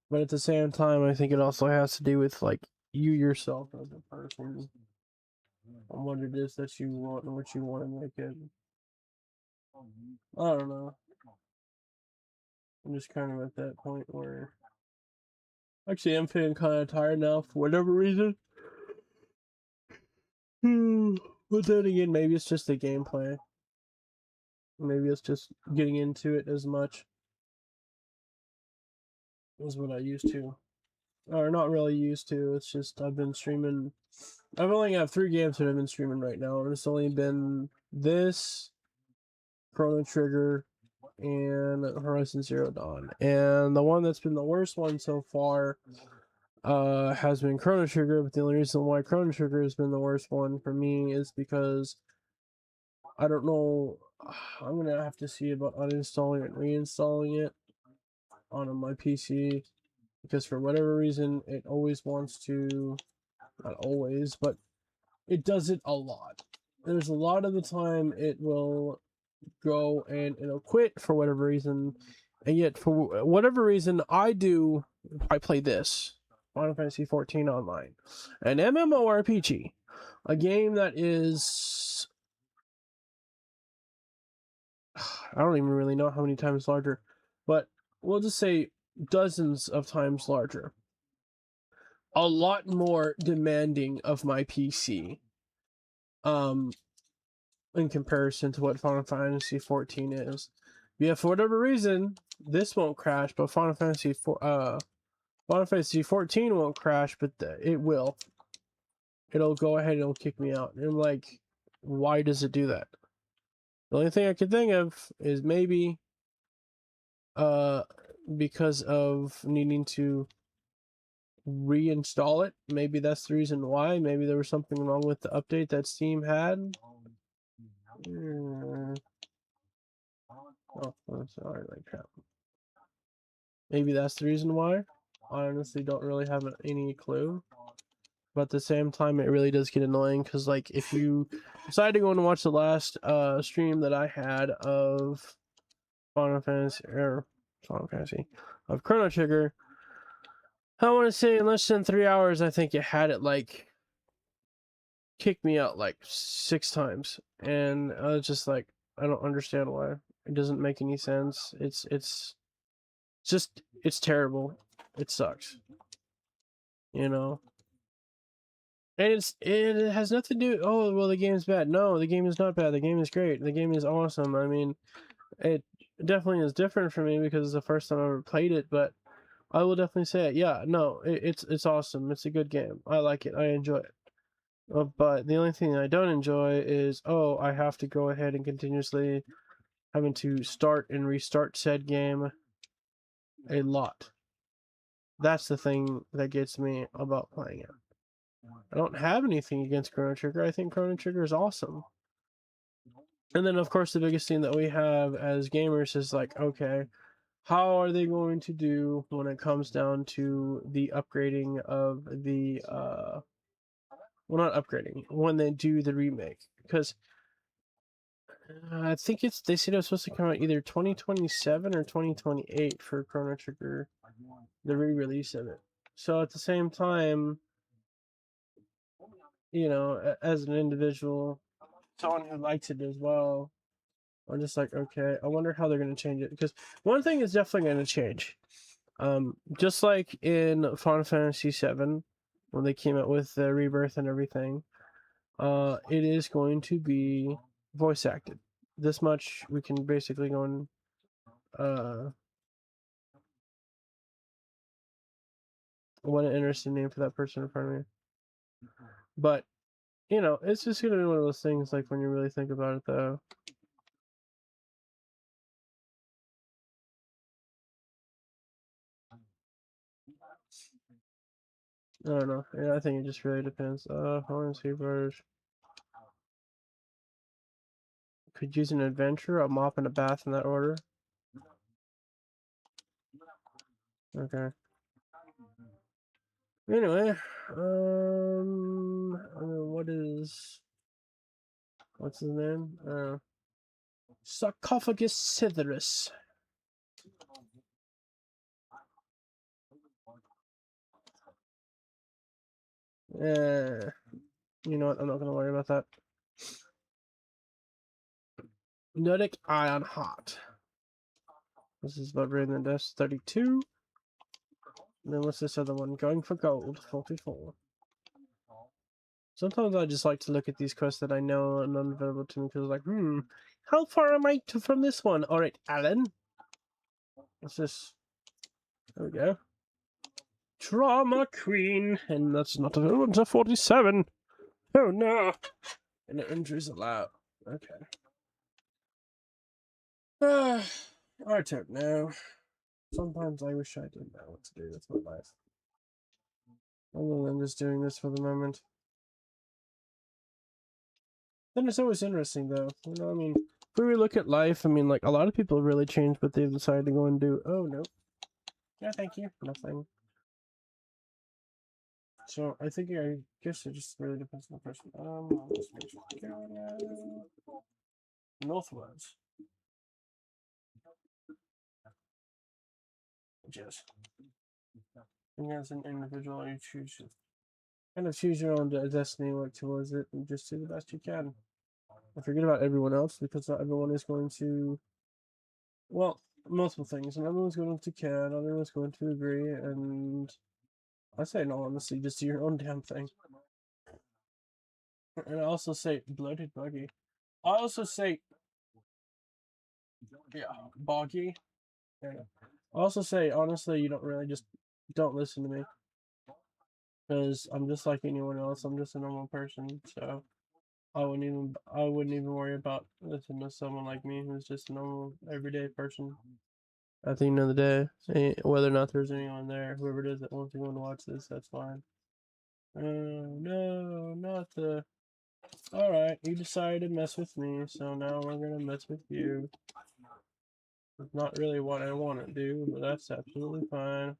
But at the same time, I think it also has to do with, like, you yourself as a person and what it is that you want and what you want to make it. I don't know. I'm just kind of at that point where, actually, I'm feeling kind of tired now for whatever reason. But then again, maybe it's just the gameplay. Maybe it's just getting into it as much as what I used to. Or not really used to, it's just I've been streaming. I've only got 3 games that I've been streaming right now, and it's only been this, Chrono Trigger, and Horizon Zero Dawn. And the one that's been the worst one so far has been Chrono Trigger, but the only reason why Chrono Trigger has been the worst one for me is because I don't know, I'm gonna have to see about uninstalling and reinstalling it on my PC, because for whatever reason it always wants to, not always, but it does it a lot. There's a lot of the time it will go and it'll quit for whatever reason, and yet for whatever reason I play this Final Fantasy 14 Online, an MMORPG, a game that is, I don't even really know how many times larger, but we'll just say dozens of times larger, a lot more demanding of my PC, in comparison to what Final Fantasy 14 is. Yeah, for whatever reason, this won't crash, but Final Fantasy 14 won't crash, but it will. It'll go ahead and it'll kick me out. And I'm like, why does it do that? The only thing I could think of is maybe because of needing to reinstall it. Maybe that's the reason why. Maybe there was something wrong with the update that Steam had. Oh, sorry, like crap. Maybe that's the reason why. I honestly don't really have any clue. But at the same time, it really does get annoying because, like, if you decide to go and watch the last stream that I had of Final Fantasy of Chrono Trigger, I want to say in less than 3 hours, I think it had it like kicked me out like 6 times, and I was just like, I don't understand why. It doesn't make any sense. It's just, it's terrible. It sucks. You know? And it has nothing to do, oh, well, the game's bad. No, the game is not bad. The game is great. The game is awesome. I mean, it definitely is different for me because it's the first time I ever played it, but I will definitely say it. Yeah, no, it's awesome. It's a good game. I like it. I enjoy it. But the only thing I don't enjoy is, oh, I have to go ahead and continuously having to start and restart said game a lot. That's the thing that gets me about playing it. I don't have anything against Chrono Trigger. I think Chrono Trigger is awesome. And then, of course, the biggest thing that we have as gamers is like, okay, how are they going to do when it comes down to the upgrading of the, well, not upgrading, when they do the remake? Because I think they said it was supposed to come out either 2027 or 2028 for Chrono Trigger, the re-release of it. So at the same time, you know, as an individual, someone who likes it as well, I'm just like, okay, I wonder how they're going to change it. Because one thing is definitely going to change. Just like in Final Fantasy VII, when they came out with the rebirth and everything, it is going to be voice acted. This much we can basically go and what an interesting name for that person in front of me. But you know, it's just gonna be one of those things. Like when you really think about it, though. I don't know. Yeah, I think it just really depends. Horn Seabird. Could use an adventure, a mop, and a bath in that order. Okay. Anyway, what's his name? Sarcophagus Sithyrus. You know what? I'm not gonna worry about that. Nordic Ion Hot. This is about Rain the Dust 32. And then what's this other one? Going for Gold 44. Sometimes I just like to look at these quests that I know are unavailable to me because, like, how far am I from this one? All right, Alan. What's this? There we go. Trauma Queen, and that's not available until 47. Oh no! And the injuries allowed. Okay. I don't know. Sometimes I wish I didn't know what to do with my life. Other than just doing this for the moment. Then it's always interesting, though. You know, I mean, if we look at life, I mean, like, a lot of people really change what they've decided to go and do. Oh, no. Yeah, thank you. Nothing. So, I guess it just really depends on the person. I'll just make sure. Northwards. Yes. And as an individual, you choose your own destiny, work towards it, and just do the best you can. And forget about everyone else, because not everyone is going to, well, multiple things. And everyone's going to care, not everyone's going to agree, and I say, no, honestly, just do your own damn thing. And I also say, bloated buggy. I also say, yeah, boggy. Yeah. I also say, honestly, you don't listen to me. Because I'm just like anyone else. I'm just a normal person, so I wouldn't even worry about listening to someone like me who's just a normal everyday person. At the end of the day, whether or not there's anyone there, whoever it is that wants to go and watch this, that's fine. No, not the. Alright, you decided to mess with me, so now we're gonna mess with you. It's not really what I want to do, but that's absolutely fine.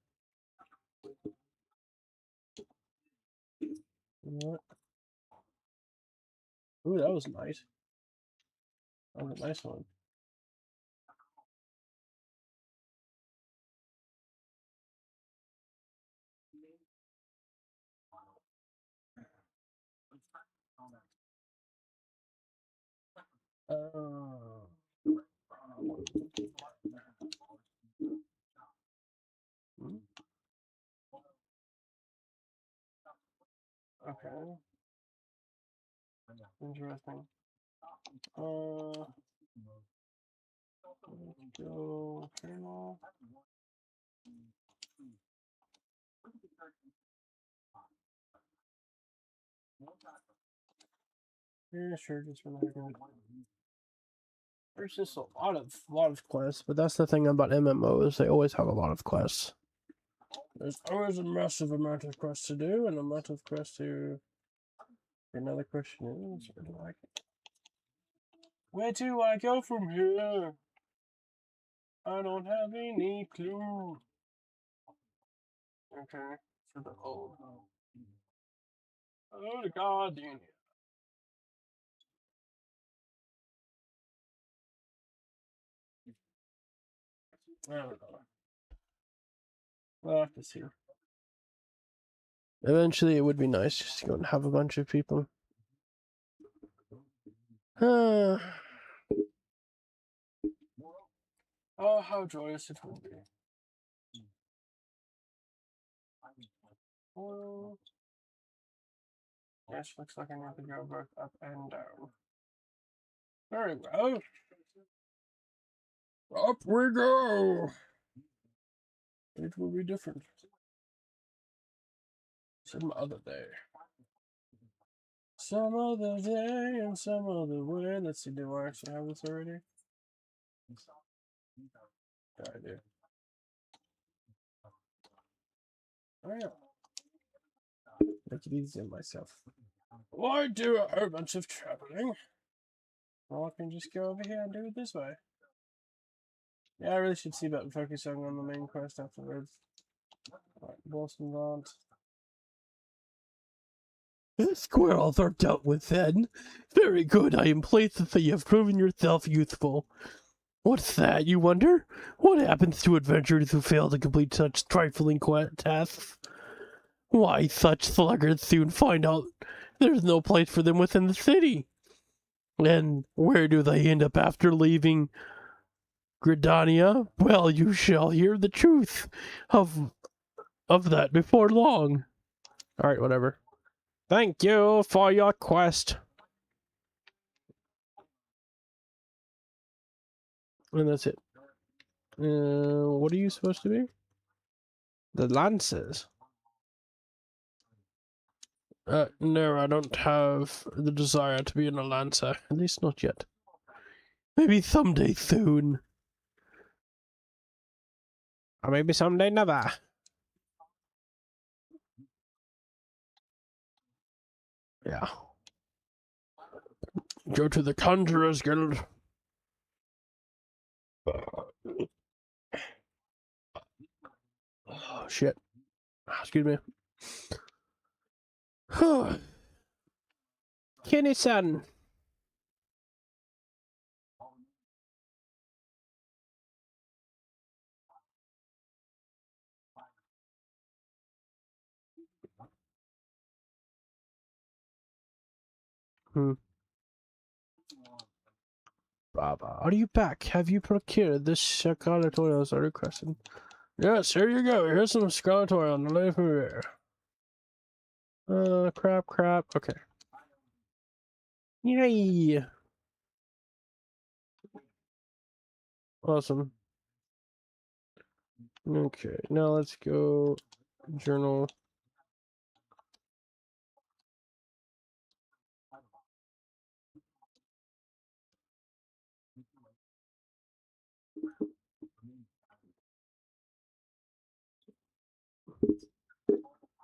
What? Ooh, that was nice. That was a nice one. Okay. Interesting. Let's go channel. Yeah, sure, just for the heck of it. There's just a lot of quests, but that's the thing about MMOs, they always have a lot of quests. There's always a massive amount of quests to do, and a amount of quests to. Another question is, where do I go from here? I don't have any clue. Okay, to the old. Oh, the guardian. I don't know. We'll have to see. Eventually, it would be nice just to go and have a bunch of people. Oh, how joyous it would be. Well, yes, looks like I need to go both up and down. Very well. Up we go! It will be different. Some other day. Some other day and some other way. Let's see, do I actually have this already? Yeah, I do. Oh, yeah. Make it easy on myself. Why do a whole bunch of traveling? Well, I can just go over here and do it this way. Yeah, I really should see about focusing on the main quest afterwards. Alright, Boston Gaunt. Squirrels are dealt with then. Very good. I am pleased that you have proven yourself useful. What's that, you wonder? What happens to adventurers who fail to complete such trifling tasks? Why, such sluggards soon find out there's no place for them within the city. And where do they end up after leaving Gridania? Well, you shall hear the truth of that before long. Alright, whatever. Thank you for your quest. And that's it. What are you supposed to be? The Lancers. No, I don't have the desire to be in a Lancer. At least not yet. Maybe someday soon. Or maybe someday never. Yeah. Go to the Conjurer's Guild. Oh, shit. Excuse me. Kenny-san. Brava. Are you back? Have you procured this Scarlet Oil as I requested? Yes, here you go. Here's some Scarlet Oil on the way from here. Crap. Okay. Yay! Awesome. Okay, now let's go journal.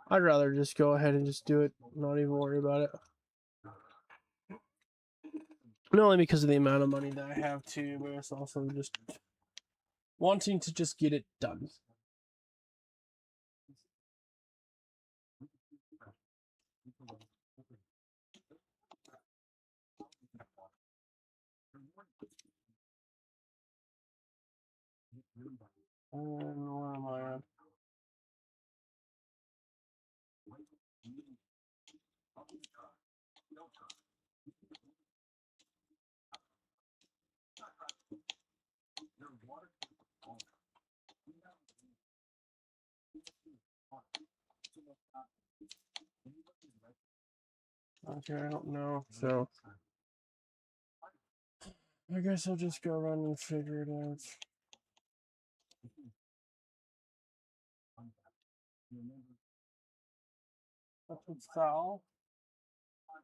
I'd rather just go ahead and just do it, not even worry about it. Not only because of the amount of money that I have too, but it's also just wanting to just get it done. And where am I at? Okay, I don't know, so I guess I'll just go around and figure it out. What's Thal?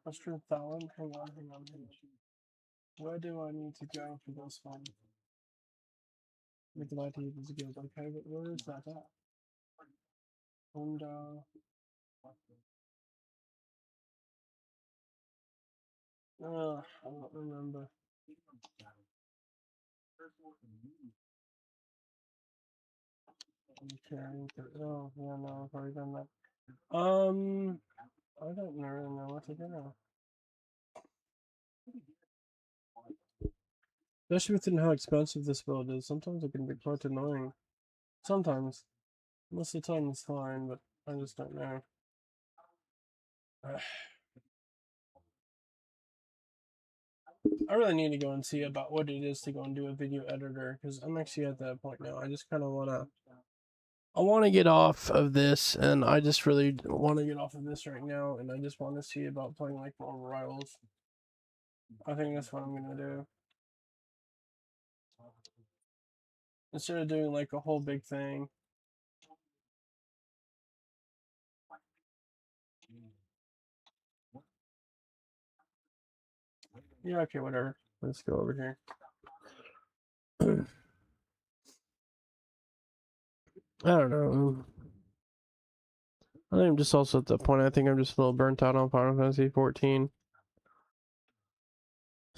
Western Thalin? Hang on. Where do I need to go for this one? With the light is good, okay, but where is that at? And I don't remember. Okay, oh yeah, no, I've already done that. I don't really know what to do now. Especially within how expensive this build is, sometimes it can be quite annoying. Sometimes. Most of the time it's fine, but I just don't know. I really need to go and see about what it is to go and do a video editor, because I'm actually at that point now. I just kind of want to I want to get off of this, and I just really want to get off of this right now, and I just want to see about playing like Marvel Rivals. I think that's what I'm gonna do. Instead of doing like a whole big thing. Yeah, okay, whatever. Let's go over here. I don't know. I think I'm just also at that point. I think I'm just a little burnt out on Final Fantasy 14.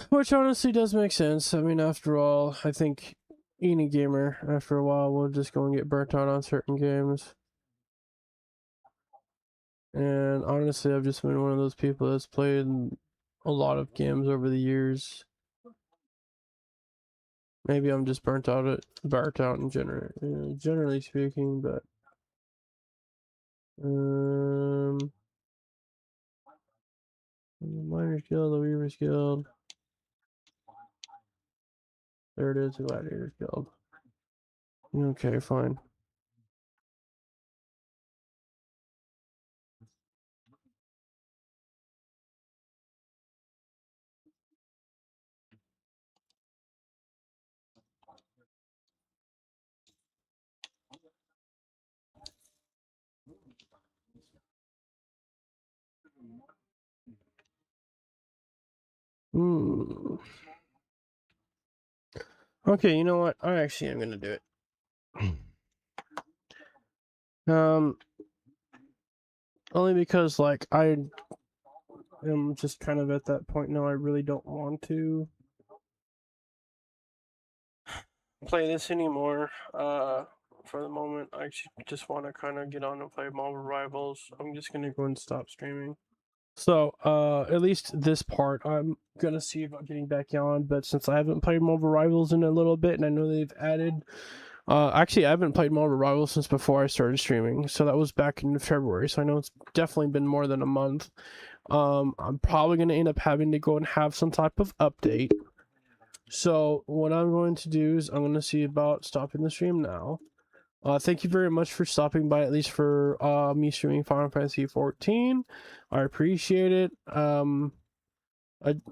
Which honestly does make sense. I mean, after all, I think any gamer, after a while, will just go and get burnt out on certain games. And honestly, I've just been one of those people that's played a lot of games over the years. Maybe I'm just burnt out in generally speaking, but the Miners Guild, the Weavers Guild. There it is, the Gladiators Guild. Okay, fine. Okay, you know what? I actually am gonna do it. Only because like I am just kind of at that point now. I really don't want to play this anymore. For the moment, I actually just want to kind of get on and play Marvel Rivals. I'm just gonna go and stop streaming. So, at least this part, I'm gonna see about getting back on. But since I haven't played Marvel Rivals in a little bit, and I know they've added, actually, I haven't played Marvel Rivals since before I started streaming. So that was back in February. So I know it's definitely been more than a month. I'm probably gonna end up having to go and have some type of update. So what I'm going to do is I'm gonna see about stopping the stream now. Thank you very much for stopping by, at least for me streaming Final Fantasy 14. I appreciate it. I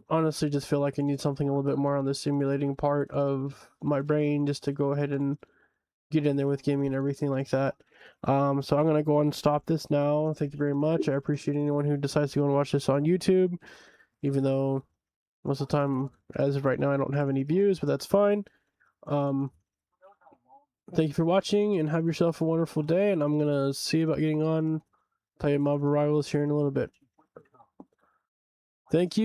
honestly just feel like I need something a little bit more on the simulating part of my brain just to go ahead and get in there with gaming and everything like that. So I'm gonna go and stop this now. Thank you very much. I appreciate anyone who decides to go and watch this on YouTube, even though most of the time, as of right now, I don't have any views, but that's fine. Thank you for watching, and have yourself a wonderful day, and I'm gonna see about getting on playing Marvel Rivals here in a little bit. Thank you.